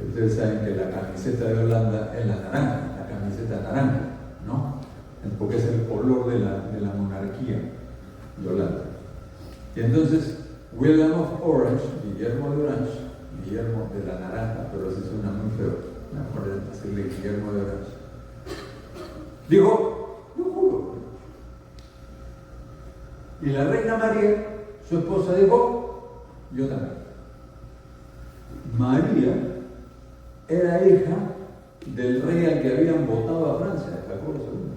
Ustedes saben que la camiseta de Holanda es la naranja, la camiseta naranja, ¿no? Porque es el color de la monarquía de Holanda. Y entonces, William of Orange, Guillermo de Orange, Guillermo de la naranja, pero así suena muy feo, mejor decirle Guillermo de Orange, dijo, yo juro. Y la reina María, su esposa, dijo, yo también. María era hija del rey al que habían votado a Francia, Jacobo II.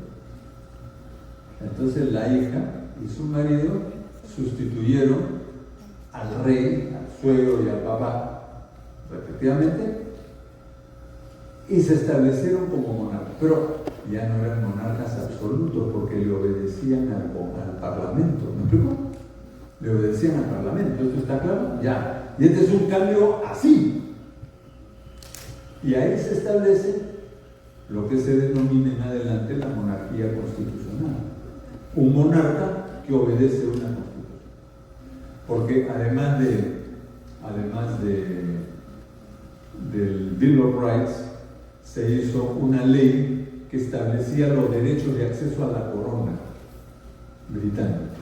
Entonces la hija y su marido sustituyeron al rey, al suegro y al papá, respectivamente, y se establecieron como monarcas. Pero ya no eran monarcas absolutos porque le obedecían al parlamento. ¿Me explico? Le obedecían al parlamento. ¿Esto está claro? Ya. Y este es un cambio así. Y ahí se establece lo que se denomina en adelante la monarquía constitucional. Un monarca que obedece una constitución. Porque además del Bill of Rights, se hizo una ley que establecía los derechos de acceso a la corona británica.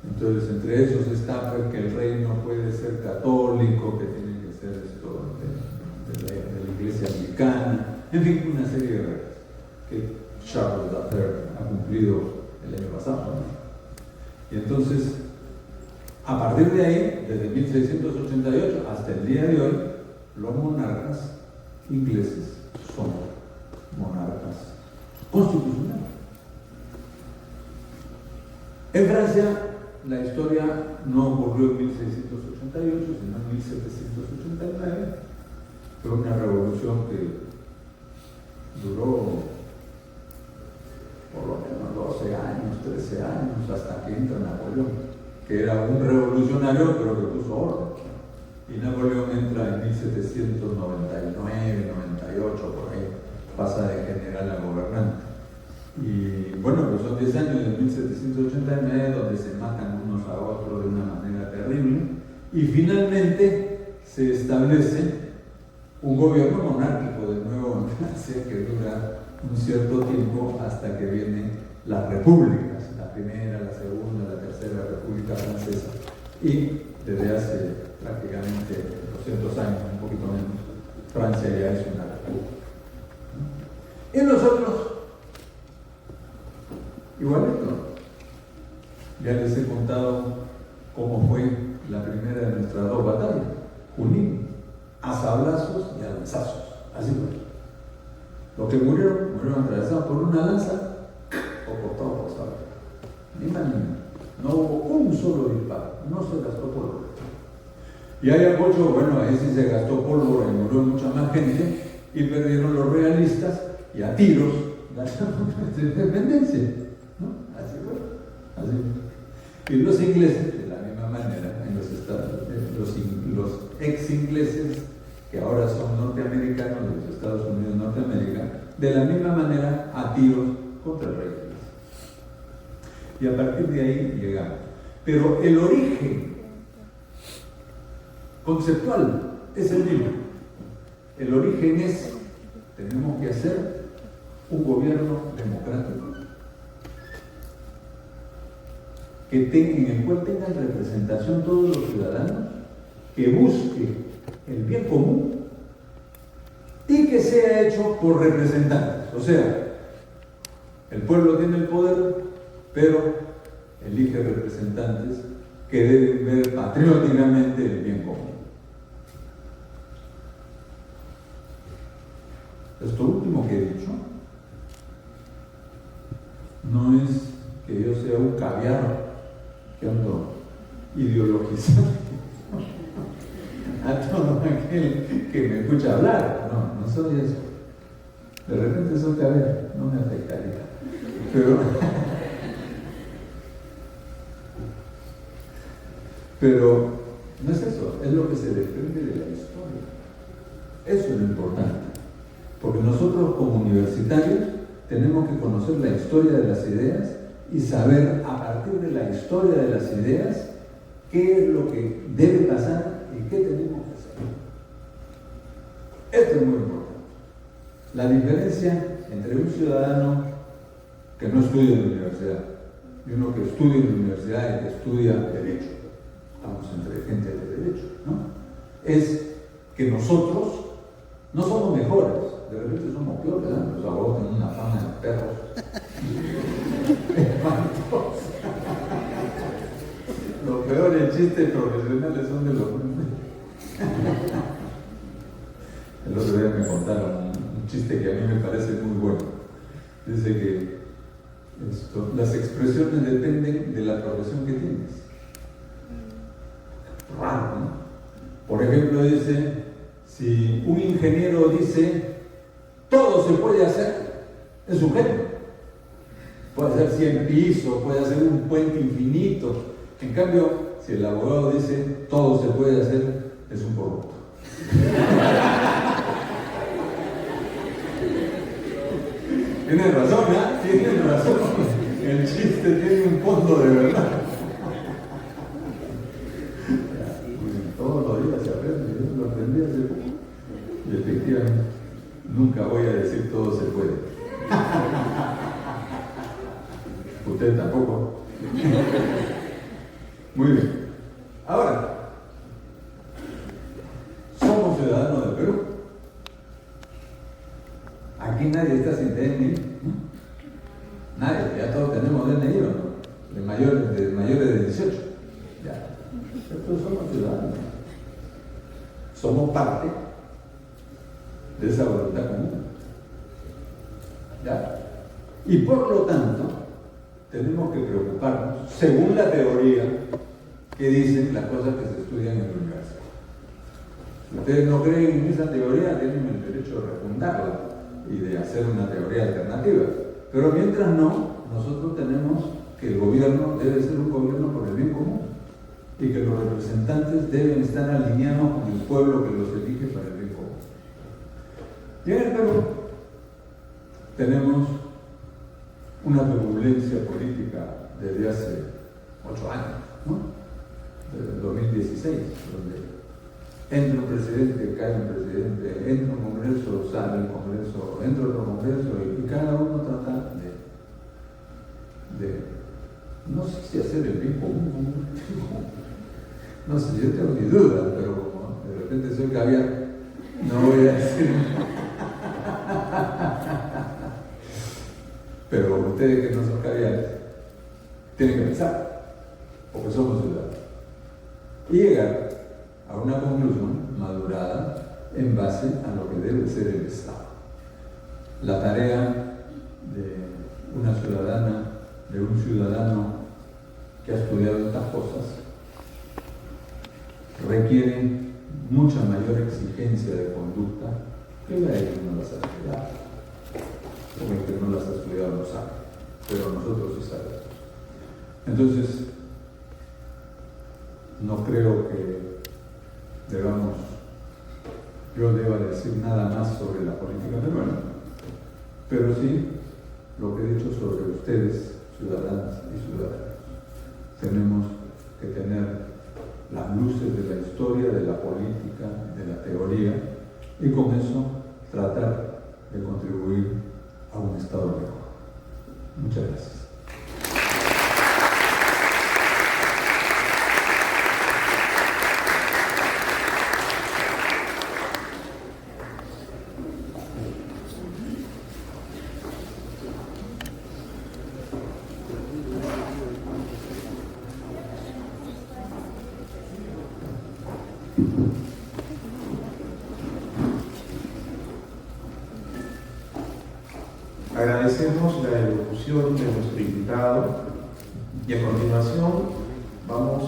Entonces, entre esos está pues, que el rey no puede ser católico, que tiene que ser esto de la iglesia anglicana, en fin, una serie de reglas que Charles III ha cumplido el año pasado, ¿no? Y entonces, a partir de ahí, desde 1688 hasta el día de hoy, los monarcas ingleses son monarcas constitucionales. En Francia, la historia no ocurrió en 1688, sino en 1789. Fue una revolución que duró por lo menos 12 años, 13 años, hasta que entra Napoleón, que era un revolucionario, pero que puso orden. Y Napoleón entra en 1799, 98, por ahí, pasa de general a gobernante. Y bueno, pues son 10 años de 1789 donde se matan unos a otros de una manera terrible. Y finalmente se establece un gobierno monárquico de nuevo en Francia que dura un cierto tiempo hasta que vienen las repúblicas, la primera, la segunda, la tercera república francesa. Y desde hace prácticamente 200 años, un poquito menos, Francia ya es una república. Y nosotros, igualito, ya les he contado cómo fue la primera de nuestras dos batallas, Junín, a sablazos y a lanzazos, así fue. Los que murieron atravesados por una lanza o cortados por sable. Ni más ni menos. No hubo un solo disparo, no se gastó pólvora. Y Ayacucho, bueno, ahí sí se gastó pólvora y murió mucha más gente, y perdieron los realistas y a tiros ganaron nuestra independencia, ¿no? Así fue. Así fue. Y los ingleses, de la misma manera, en los Estados los ex ingleses, que ahora son norteamericanos de los Estados Unidos, Norteamérica, de la misma manera a tiros contra el rey. Y a partir de ahí llegamos. Pero el origen conceptual es el mismo. El origen es, tenemos que hacer un gobierno democrático en el cual tengan representación todos los ciudadanos, que busque el bien común y que sea hecho por representantes. O sea, el pueblo tiene el poder, pero elige representantes que deben ver patrióticamente el bien común. Esto último que he dicho no es que yo sea un caviar que ando ideologizando a todo aquel que me escucha hablar. No, no soy eso. De repente soy caviar, no me afectaría. Pero no es eso, es lo que se desprende de la historia. Eso es lo importante. Porque nosotros como universitarios tenemos que conocer la historia de las ideas y saber a partir de la historia de las ideas qué es lo que debe pasar y qué tenemos que hacer. Esto es muy importante. La diferencia entre un ciudadano que no estudia en la universidad y uno que estudia en la universidad y que estudia Derecho, estamos entre gente de Derecho, ¿no? Es que nosotros no somos mejores, de repente somos peores, ¿verdad? Los abogados tienen una fama de perros. Los peores chistes profesionales son de los... El otro día me contaron un chiste que a mí me parece muy bueno. Dice que las expresiones dependen de la profesión que tienes. Raro, ¿no? Por ejemplo, dice, si un ingeniero dice, todo se puede hacer, es un genio. Puede hacer 100 pisos, puede hacer un puente infinito. En cambio, si el abogado dice, todo se puede hacer, es un corrupto. Tienes razón, ¿eh? Tienes razón. El chiste tiene un fondo de verdad. Todos los días se aprende, yo lo aprendí hace poco. Y efectivamente, nunca voy a decir todo se puede. Usted tampoco. Muy bien. Ahora, somos ciudadanos del Perú. Aquí nadie está sin DNI. Nadie, ya todos tenemos DNI, ¿no? De mayores de 18. Ya. Nosotros somos ciudadanos. Somos parte de esa voluntad común. ¿Ya? Y por lo tanto, tenemos que preocuparnos, según la teoría que dicen las cosas que se estudian en la universidad. Si ustedes no creen en esa teoría, tienen el derecho de refundarla y de hacer una teoría alternativa. Pero mientras no, nosotros tenemos que el gobierno debe ser un gobierno por el bien común y que los representantes deben estar alineados con el pueblo que los elige para el bien común. Y en el Perú tenemos una turbulencia política desde hace 8 años, ¿no? Desde el 2016, donde entra un presidente, cae un presidente, entra un congreso, sale un congreso, entra otro congreso, y cada uno trata de no sé si hacer el bien común, no sé, yo tengo mis dudas, pero como de repente soy caviar, no voy a decir. Pero ustedes que no son caviares, tienen que pensar, porque somos ciudadanos, y llegar a una conclusión madurada en base a lo que debe ser el Estado. La tarea de una ciudadana, de un ciudadano que ha estudiado estas cosas, requiere mucha mayor exigencia de conducta que la de que no las ha estudiado. Como el que no las ha estudiado no sabe, pero nosotros sí sabemos. Entonces, no creo que yo deba decir nada más sobre la política peruana, pero sí lo que he dicho sobre ustedes, ciudadanas y ciudadanos. Tenemos que tener las luces de la historia, de la política, de la teoría, y con eso tratar de contribuir a un Estado mejor. Muchas gracias. Agradecemos la elocución exposición de nuestro invitado y a continuación vamos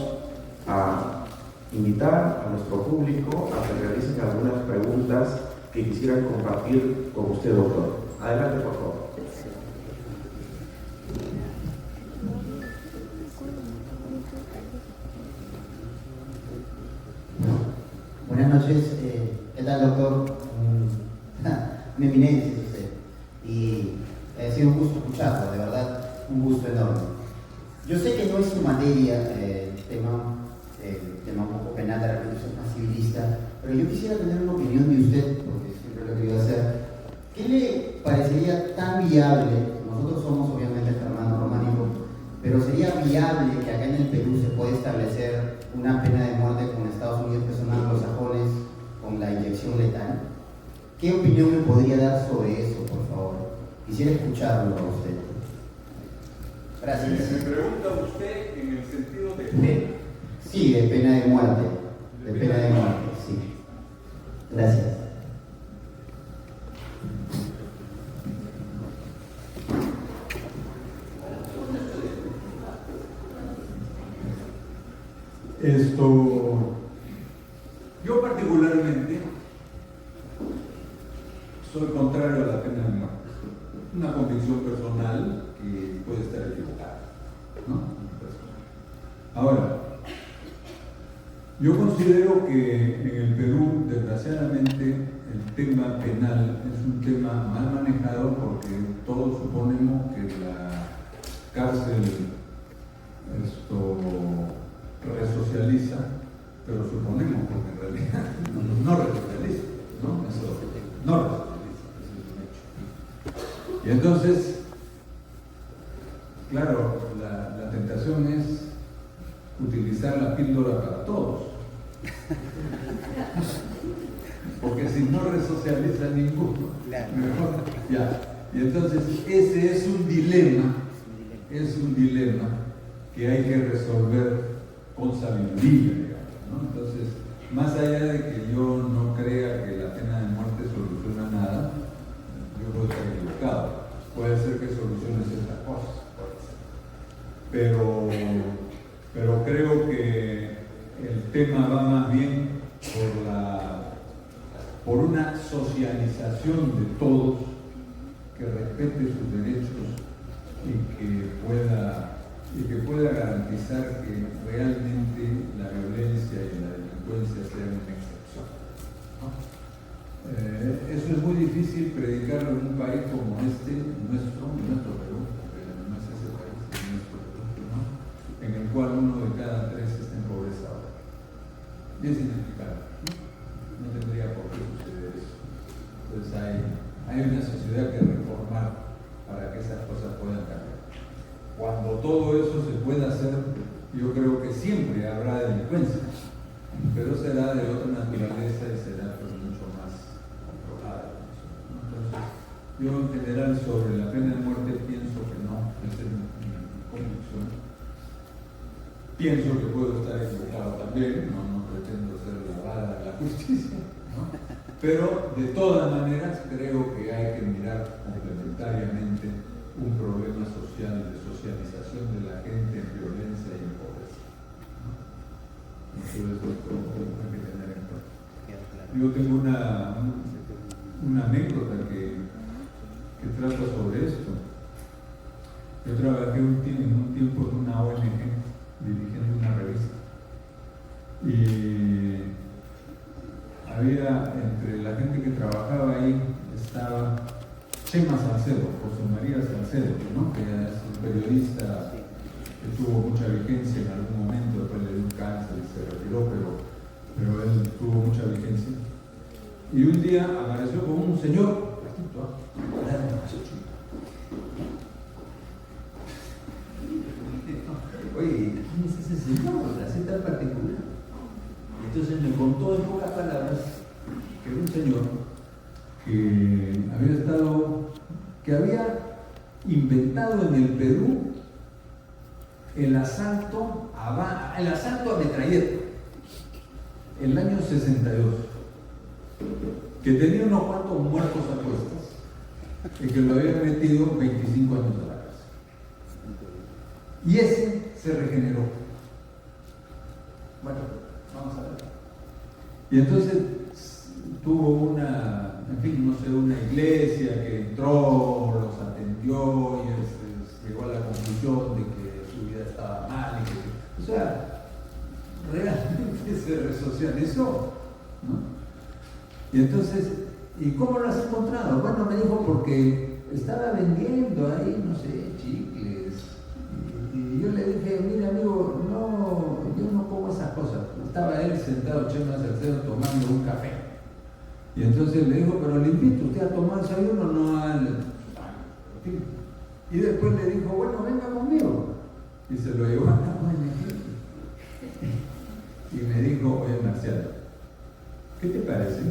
a invitar a nuestro público a que realicen algunas preguntas que quisieran compartir con usted, doctor. Adelante, por favor. Buenas noches, ¿qué tal, doctor? Una eminencia es usted. Y ha sido un gusto escucharlo, de verdad, un gusto enorme. Yo sé que no es su materia el tema un poco penal de la reproducción más civilista, pero yo quisiera tener una opinión de usted, porque siempre lo he querido hacer. ¿Qué le parecería tan viable? Nosotros somos obviamente Germano Románico, pero sería viable que acá en el Perú se pueda establecer una pena de muerte como en Estados Unidos, que son anglosajones, con la inyección letal. ¿Qué opinión me podría dar sobre eso, por favor? Quisiera escucharlo a usted. Gracias. Me pregunta usted en el sentido de pena. Sí, de pena de muerte. De pena de muerte, sí. Gracias. Yo particularmente soy contrario a la pena de muerte. Una convicción personal que puede estar equivocada, ¿no? Ahora, yo considero que en el Perú, desgraciadamente, el tema penal es un tema mal manejado porque todos suponemos que la cárcel resocializa, pero suponemos porque en realidad no resocializa, ¿no? Eso no resocializa, eso es un hecho. Y entonces, claro, la tentación es utilizar la píldora para todos. Porque si no resocializa ninguno, mejor, ya. Y entonces ese es un dilema que hay que resolver con sabiduría, digamos, ¿no? Entonces, más allá de que yo no crea que la pena de muerte soluciona nada, yo puedo estar equivocado. Puede ser que solucione ciertas cosas, pero creo que el tema va más bien por una socialización de todos que respete sus derechos y que pueda garantizar que realmente la violencia y la delincuencia sean una excepción, ¿no? Eso es muy difícil predicarlo en un país como nuestro Perú, porque no es ese país, es nuestro Perú, ¿no? En el cual 1 de cada 3 está en pobreza ahora. Y es inexplicable, ¿no? No tendría por qué suceder eso. Entonces hay una sociedad que reformar para que esas cosas puedan cambiar. Cuando todo eso se pueda hacer, yo creo que siempre habrá delincuencia, pero será de otra naturaleza y será mucho más controlada. Entonces, yo en general sobre la pena de muerte pienso que no, esa es mi convicción. Pienso que puedo estar equivocado también, no pretendo ser la vara de la justicia, ¿no? Pero de todas maneras creo que hay que mirar complementariamente un problema social de socialización de la gente en violencia y en pobreza, ¿no? Entonces esto hay que tener en cuenta. Yo tengo una anécdota que trata sobre esto. Yo trabajé un tiempo en una ONG dirigiendo una revista y había entre la gente que trabajaba ahí estaba Chema Salcedo, José María Salcedo, ¿no? Que es un periodista que tuvo mucha vigencia en algún momento, después le dio un cáncer y se retiró, pero él tuvo mucha vigencia. Y un día apareció con un señor, oye, ¿quién es ese señor? Así tan particular. Entonces me contó en pocas palabras que era un señor que había inventado en el Perú el asalto a metralleta en el año 62, que tenía unos cuantos muertos a cuestas y que lo habían metido 25 años a la cárcel. Y ese se regeneró. Bueno, vamos a ver. Y entonces tuvo una iglesia que entró, los atendió y llegó a la conclusión de que su vida estaba mal. O sea, realmente se resocializó, ¿no? Y entonces, ¿y cómo lo has encontrado? Bueno, me dijo, porque estaba vendiendo ahí, no sé, chicles. Y yo le dije, mira amigo, no, yo no como esas cosas. Estaba él sentado, Chema Salcedo, tomando un café. Y entonces le dijo, pero le invito usted a tomar desayuno, no al... Y después le dijo, bueno, venga conmigo. Y se lo llevó a la ONG. Y me dijo, oye Marcial, ¿qué te parece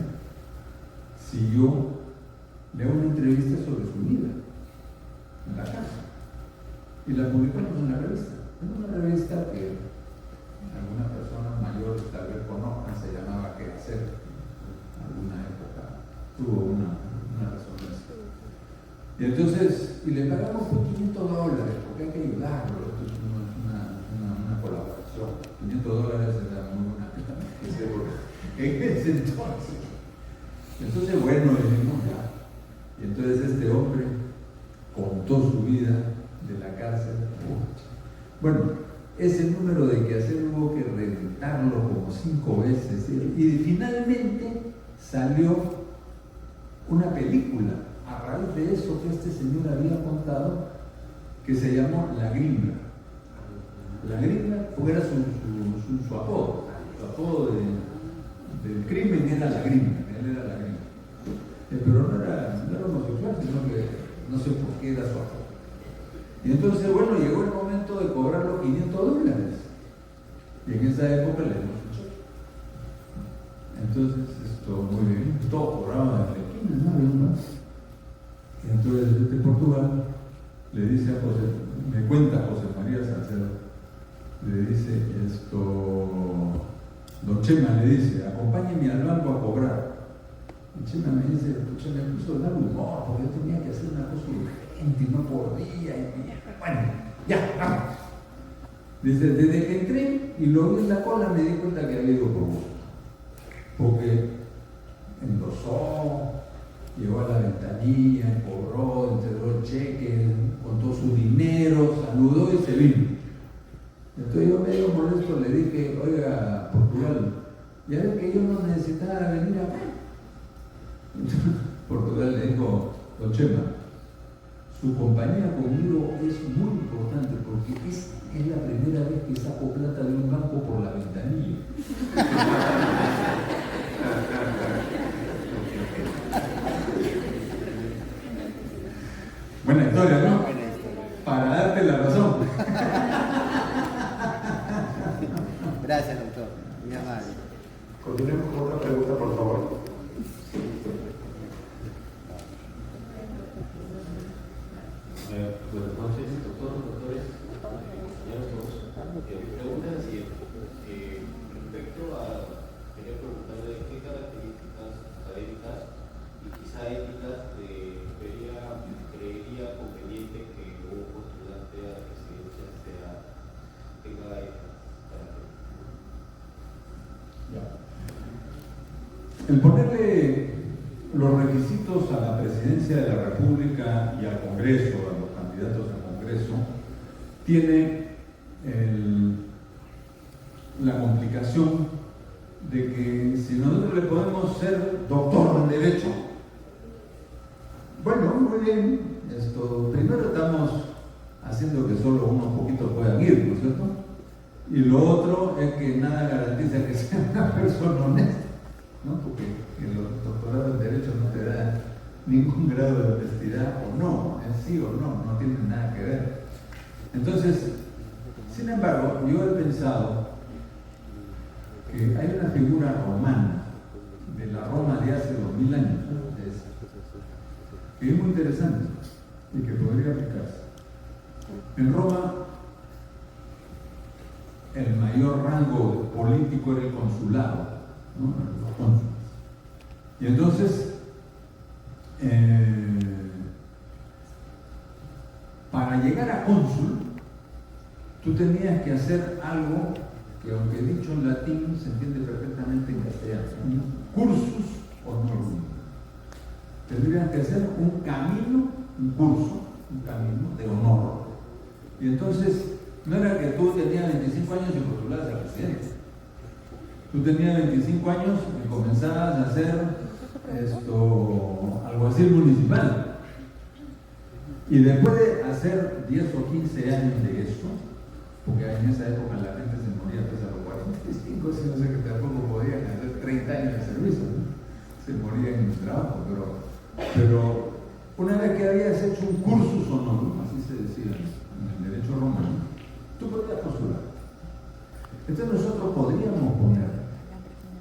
si yo le hago una entrevista sobre su vida en la casa? Y la publicamos en la revista. En una revista que algunas personas mayores tal vez conozcan, se llamaba ¿Qué hacer? En alguna época tuvo una resonancia. Y entonces, y le pagamos por $500, porque hay que ayudarlo. Esto es una colaboración. $500 era muy buena pista, en ese entonces. Entonces, bueno, le dijimos ya. Y entonces este hombre contó su vida de la cárcel. Bueno, ese número de que hacer hubo que reventarlo como 5 veces. Y finalmente salió una película a raíz de eso que este señor había contado, que se llamó La Gringa. La Gringa, porque era su apodo. Su apodo del crimen era La Gringa. Él era La Gringa. Pero no era homosexual, sino que no sé por qué era su apodo. Y entonces, bueno, llegó el momento de cobrar los $500. Y en esa época le dimos un cheque. Entonces, esto muy bien, todo cobraba de flequines, ¿no? Había más. Y entonces, desde Portugal, le dice a José, me cuenta José María Salcedo, le dice don Chema le dice, acompáñeme al banco a cobrar. Y Chema me dice, pucha, me puso de dar humor, porque yo tenía que hacer una cosa urgente y no podía. Bueno, ya, vamos. Dice, desde que entré y lo vi en la cola me di cuenta que había ido por gusto. Porque endosó, llegó a la ventanilla, cobró, entregó el cheque, contó su dinero, saludó y se vino. Entonces yo medio molesto le dije, oiga, Portugal, ya ves que yo no necesitaba venir acá. Portugal le dijo, don Chema, su compañía conmigo es muy importante porque esta es la primera vez que saco plata de un banco por la ventanilla. Buena historia, ¿no? Para darte la razón. Gracias, doctor. Muy amable. Continuemos con otra pregunta, por favor. Buenas noches, doctores, señores todos. Mi pregunta es la siguiente. Respecto a, quería preguntarle qué características académicas y quizá éticas creería conveniente que un postulante a la presidencia tenga estas características. El ponerle los requisitos a la presidencia de la República y al Congreso, a los candidatos al Congreso, tiene la complicación de que si nosotros le podemos ser doctor en Derecho, bueno, muy bien, primero estamos haciendo que solo unos poquitos puedan ir, ¿no es cierto? Y lo otro es que nada garantiza que sea una persona honesta, ¿no? Porque el doctorado en Derecho no te da ningún grado de honestidad o no, es sí o no, no tiene nada que ver. Entonces, sin embargo, yo he pensado que hay una figura romana de la Roma de hace 2000 años, ¿no? Que es muy interesante y que podría aplicarse. En Roma, el mayor rango político era el consulado, ¿no? Los cónsules. Y entonces, para llegar a cónsul, tú tenías que hacer algo que, aunque dicho en latín, se entiende perfectamente en castellano. Un cursus honorum. Tendrías que hacer un camino, un curso, un camino de honor. Y entonces, no era que tú tenías 25 años y postulabas a presidente. Tú tenías 25 años y comenzabas a hacer alguacil municipal. Y después de hacer 10 o 15 años de eso, porque en esa época la gente se moría pues a los 45, si no sé que tampoco podían hacer 30 años de servicio, ¿no? Se morían en el trabajo, pero una vez que habías hecho un cursus honorum, así se decía en el derecho romano, tú podías postular. Entonces nosotros podríamos poner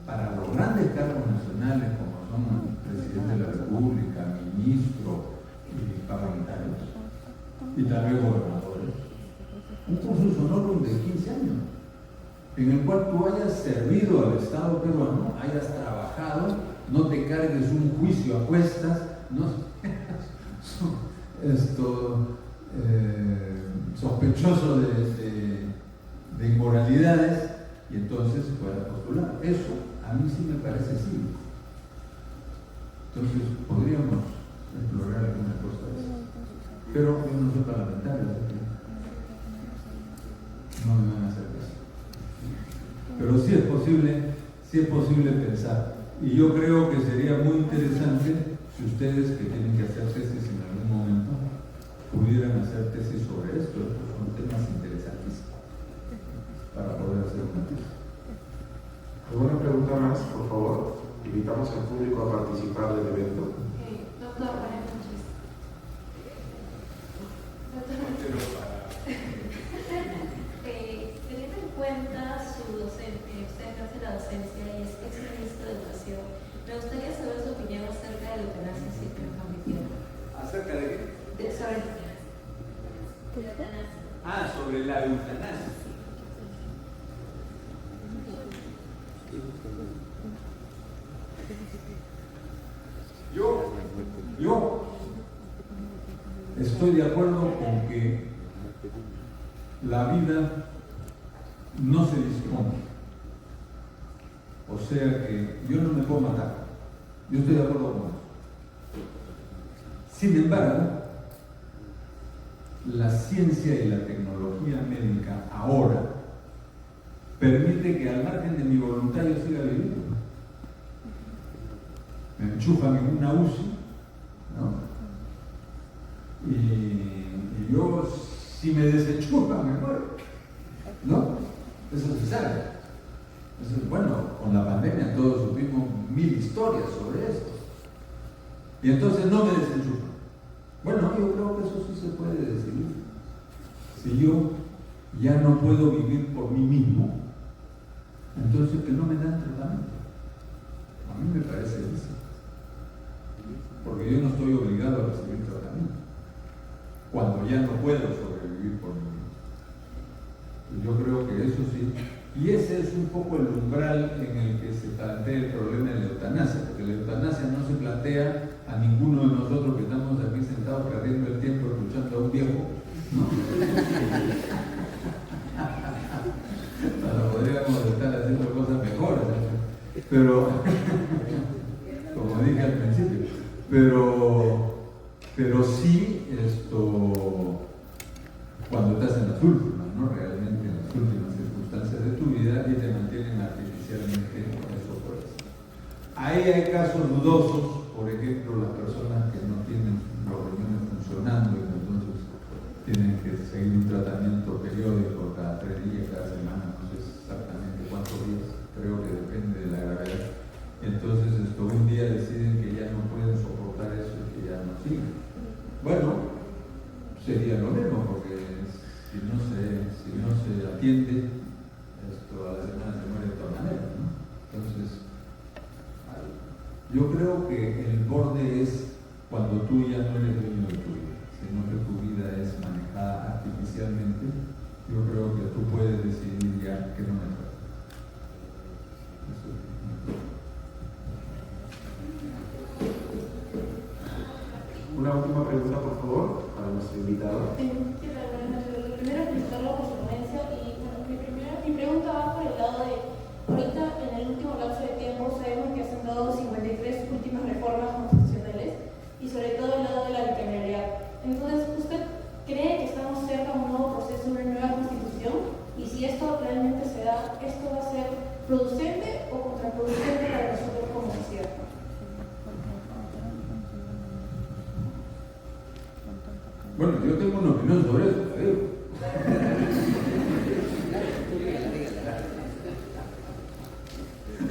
para los grandes cargos nacionales como son presidente de la República, ministro y parlamentarios, y también gobernadores, un cursus honorum de 15 años, en el cual tú hayas servido al Estado peruano, hayas trabajado, no te cargues un juicio a cuestas, no sospechoso de inmoralidades, y entonces puedas postular. Eso a mí sí me parece cívico. Entonces podríamos explorar alguna cosa de eso. Pero yo no soy parlamentario, así que no me van a hacer caso. Pero sí es posible pensar. Y yo creo que sería muy interesante si ustedes que tienen que hacer tesis en algún momento pudieran hacer tesis sobre esto. Estos son temas interesantísimos para poder hacer una tesis. ¿Alguna pregunta más, por favor? Invitamos al público a participar del evento. Doctor, buenas noches. Teniendo en cuenta su docente, usted ejerce la docencia y es ex-ministro de Educación, me gustaría saber su opinión acerca de la eutanasia, si me permitiera. ¿Acerca de qué? Sobre la eutanasia. Sobre la eutanasia. Yo estoy de acuerdo con que la vida no se dispone. O sea que yo no me puedo matar. Yo estoy de acuerdo con eso. Sin embargo, la ciencia y la tecnología médica ahora permite que al margen de mi voluntad yo siga viviendo. Me enchufan en una UCI, ¿no? Y yo, si me desenchufan, me muero, ¿no? Eso se sabe. Eso, bueno, con la pandemia todos supimos 1000 historias sobre esto. Y entonces no me desenchufan. Bueno, yo creo que eso sí se puede decidir. Si yo ya no puedo vivir por mí mismo, entonces que no me dan tratamiento. A mí me parece eso. Porque yo no estoy obligado a recibir tratamiento cuando ya no puedo sobrevivir por mí mismo. Y yo creo que eso sí. Y ese es un poco el umbral en el que se plantea el problema de la eutanasia, porque la eutanasia no se plantea a ninguno de nosotros que estamos aquí sentados perdiendo el tiempo escuchando a un viejo, ¿no? Bueno, podríamos estar haciendo cosas mejores, ¿no? Pero, como dije al principio, pero sí cuando estás en las últimas, ¿no? Realmente en las últimas circunstancias de tu vida y te mantienen artificialmente eso por eso. Ahí hay casos dudosos, por ejemplo, las personas que no tienen los riñones funcionando y entonces tienen que seguir un tratamiento periódico cada 3 días, cada semana, no sé exactamente cuántos días, creo que depende de la gravedad. Entonces un día deciden que ya no pueden soportar eso y que ya no siguen. Bueno, sería lo mismo, porque si no se atiende, a la semana se muere de todas maneras, ¿no? Entonces, yo creo que el borde es cuando tú ya no eres dueño de tu vida, sino que tu vida es manejada artificialmente. Yo creo que tú puedes decidir ya que no me trata. Una última pregunta, por favor, para nuestro invitado. Sí, buenas noches. Primero, felicitarlo por su ponencia, presentó 53 últimas reformas constitucionales y sobre todo el lado de la bicameralidad. Entonces, ¿usted cree que estamos cerca de un nuevo proceso, una nueva constitución? Y si esto realmente se da, ¿esto va a ser producente o contraproducente para nosotros como sociedad? Bueno, yo tengo una opinión sobre eso, te digo.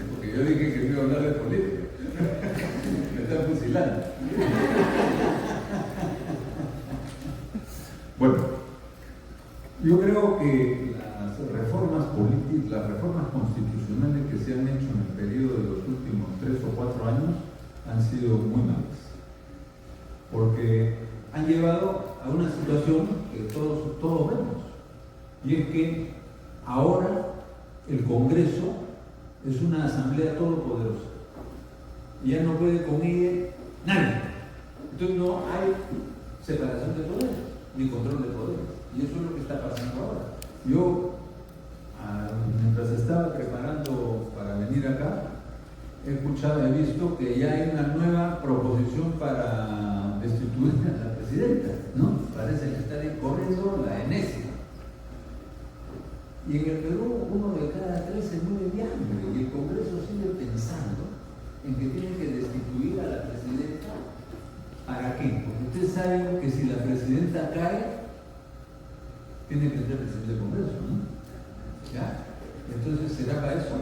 Porque yo dije que iba a hablar de política. Me están fusilando. Bueno, yo creo que las reformas políticas, las reformas constitucionales que se han hecho en el periodo de los últimos 3 o 4 años han sido muy malas. Porque han llevado a una situación que todos vemos. Y es que ahora el Congreso es una asamblea todopoderosa. Y ya no puede con ella nadie. Entonces no hay separación de poderes, ni control de poderes. Y eso es lo que está pasando ahora. Yo, mientras estaba preparando para venir acá, he escuchado, he visto que ya hay una nueva proposición para destituir a la presidenta, ¿no? Parece que está corriendo la enésima. Y en el Perú, 1 de cada 3 se muere de hambre y el Congreso sigue pensando en que tiene que destituir a la presidenta. ¿Para qué? Porque ustedes saben que si la presidenta cae, tiene que ser presidente del Congreso, ¿no? ¿Ya? Entonces, ¿será para eso?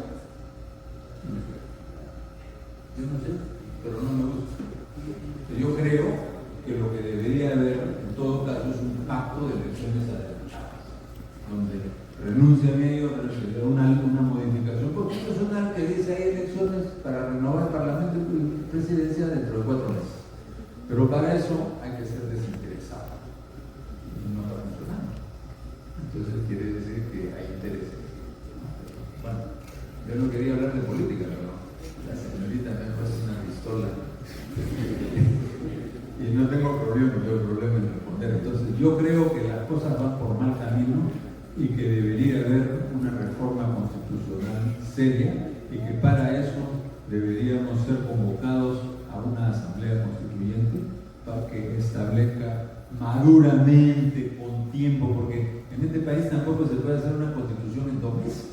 Yo no sé, pero no me gusta. Yo creo que lo que debería haber, en todo caso, es un pacto de elecciones adelantadas, donde renuncia a medio, una modificación constitucional que dice hay elecciones para renovar el Parlamento y presidencia dentro de 4 meses. Pero para eso hay que ser desinteresado. Y no está funcionando. Entonces quiere decir que hay intereses. Bueno, yo no quería hablar de política, pero la señorita me puso una pistola. Y no tengo problema en responder. Entonces yo creo que las cosas van por mal camino y que debería haber una reforma constitucional seria y que para eso deberíamos ser convocados a una asamblea constituyente para que establezca maduramente, con tiempo, porque en este país tampoco se puede hacer una constitución en 2 meses.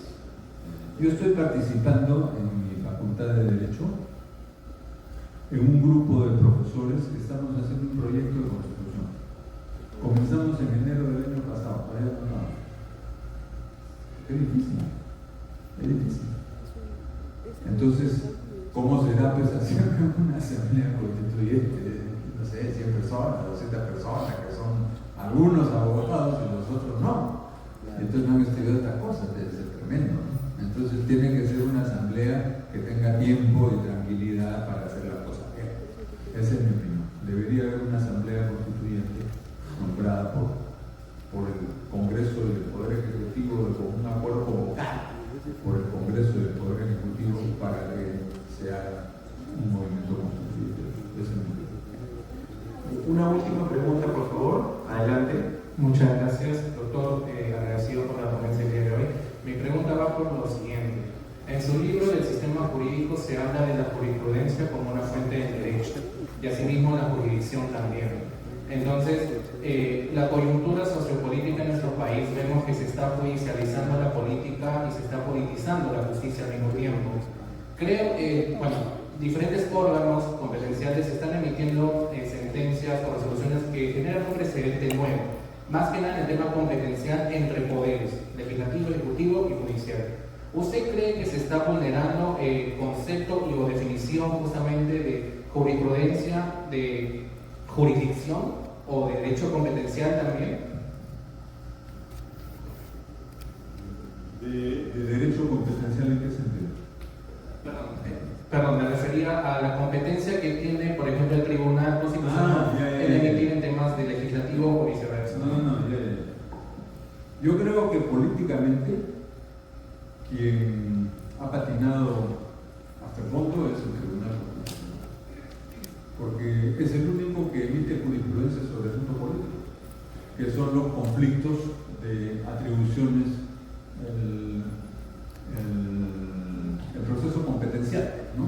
Yo estoy participando en mi facultad de Derecho en un grupo de profesores que estamos haciendo un proyecto de constitución. Comenzamos en enero del año pasado, todavía no acabamos. Es difícil, es difícil. Entonces, ¿cómo será pues hacer una asamblea constituyente? No sé, 100 personas, 200 personas, que son algunos abogados y los otros no. Entonces no han estudiado estas cosas, debe ser tremendo, ¿no? Entonces tiene que ser una asamblea que tenga tiempo y tranquilidad para hacer las cosas bien. Esa es mi opinión. Debería haber una asamblea constituyente nombrada por el Congreso del Poder Ejecutivo con un acuerdo convocado por el Congreso del Poder Ejecutivo para que se haga un movimiento constituyente. Esa es mi opinión. Una última pregunta, por favor. Adelante. Muchas gracias, doctor. Agradecido por la ponencia del día de hoy. Mi pregunta va por lo siguiente. En su libro del sistema jurídico se habla de la jurisprudencia como una fuente de derecho y asimismo la jurisdicción también. Entonces, la coyuntura sociopolítica en nuestro país, vemos que se está judicializando la política y se está politizando la justicia al mismo tiempo. Creo que, diferentes órganos competenciales están emitiendo sentencias o resoluciones que generan un precedente nuevo, más que nada en el tema competencial entre poderes, legislativo, ejecutivo y judicial. ¿Usted cree que se está vulnerando el concepto y o definición justamente de jurisprudencia, de jurisdicción o de derecho competencial también? ¿De derecho competencial en qué sentido? Perdón, me refería a la competencia que tiene, por ejemplo, el Tribunal Constitucional en emitir en temas de legislativo o viceversa. Yo creo que políticamente quien ha patinado hasta el fondo es el Tribunal Constitucional, porque es el único que emite jurisprudencia sobre asuntos políticos, que son los conflictos de atribuciones, el proceso competencial, ¿no?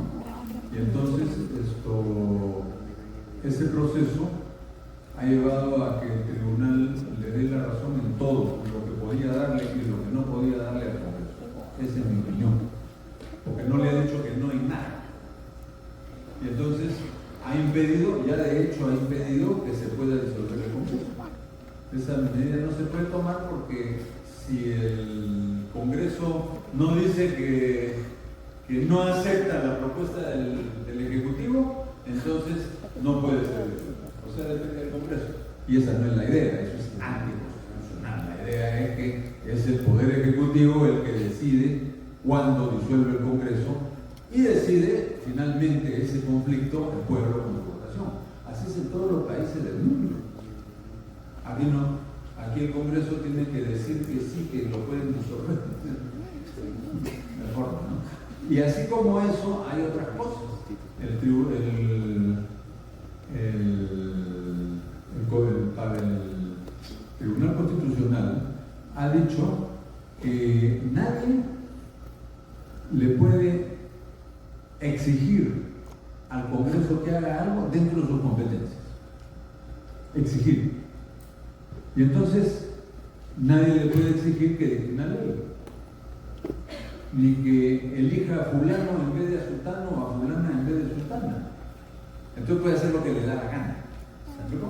ese proceso ha llevado a que el tribunal le dé la razón en todo lo que podía darle y lo que no podía darle al Congreso. Esa es mi opinión, porque no le ha dicho que no en nada. Y entonces ha impedido, ya de hecho ha impedido que se pueda disolver el Congreso. Esa medida no se puede tomar porque si el Congreso no dice que no acepta la propuesta del Ejecutivo, entonces no puede ser disuelto. O sea, depende del Congreso. Y esa no es la idea, eso es anticonstitucional. La idea es que es el Poder Ejecutivo el que decide cuándo disuelve el Congreso y decide finalmente ese conflicto el pueblo con su votación. Así es en todos los países del mundo. Aquí no, aquí el Congreso tiene que decir que sí, que lo pueden disolver. Mejor, ¿no? Y así como eso, hay otras cosas. El Tribunal Constitucional ha dicho que nadie le puede exigir al Congreso que haga algo dentro de sus competencias. Exigir. Y entonces nadie le puede exigir que dicte una ley, ni que elija a fulano en vez de a sultano o a fulana en vez de sultana. Entonces puede hacer lo que le da la gana. ¿Se explicó?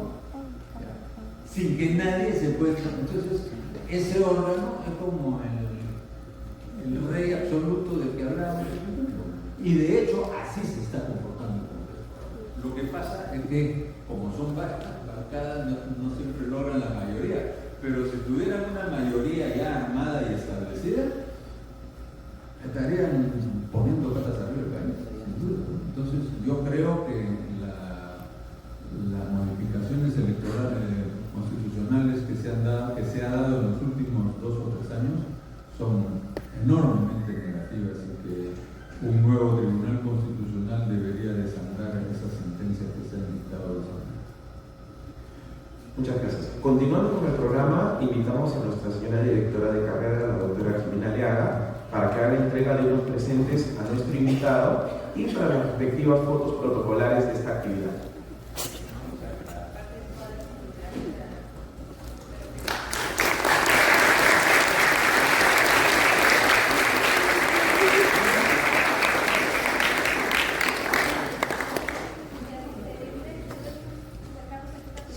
Sin que nadie se pueda. Entonces, ese órgano es como el rey absoluto del que hablábamos. Y de hecho, así se está comportando el Congreso. Lo que pasa es que, como son bancadas, no siempre logran la mayoría. Pero si tuvieran una mayoría ya armada y establecida, estarían poniendo patas arriba el país, sin duda. Entonces, yo creo que las modificaciones electorales constitucionales que se ha dado en los últimos 2 o 3 años son enormemente negativas y que un nuevo tribunal constitucional debería desandar esas sentencias que se han dictado. Muchas gracias. Continuando con el programa, invitamos a nuestra señora directora de carrera, la doctora Jimena Leaga, para que haga entrega de los presentes a nuestro invitado y para las respectivas fotos protocolares de esta actividad.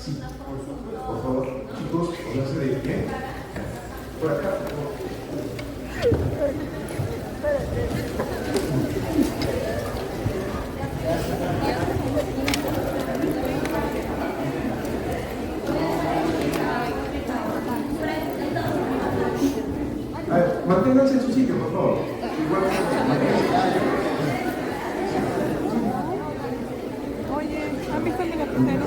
Sí, por favor, chicos, pónganse de pie. Por acá, por favor. A ver, manténganse en su sitio, por favor. Igual, Oye, ¿han visto que la primera?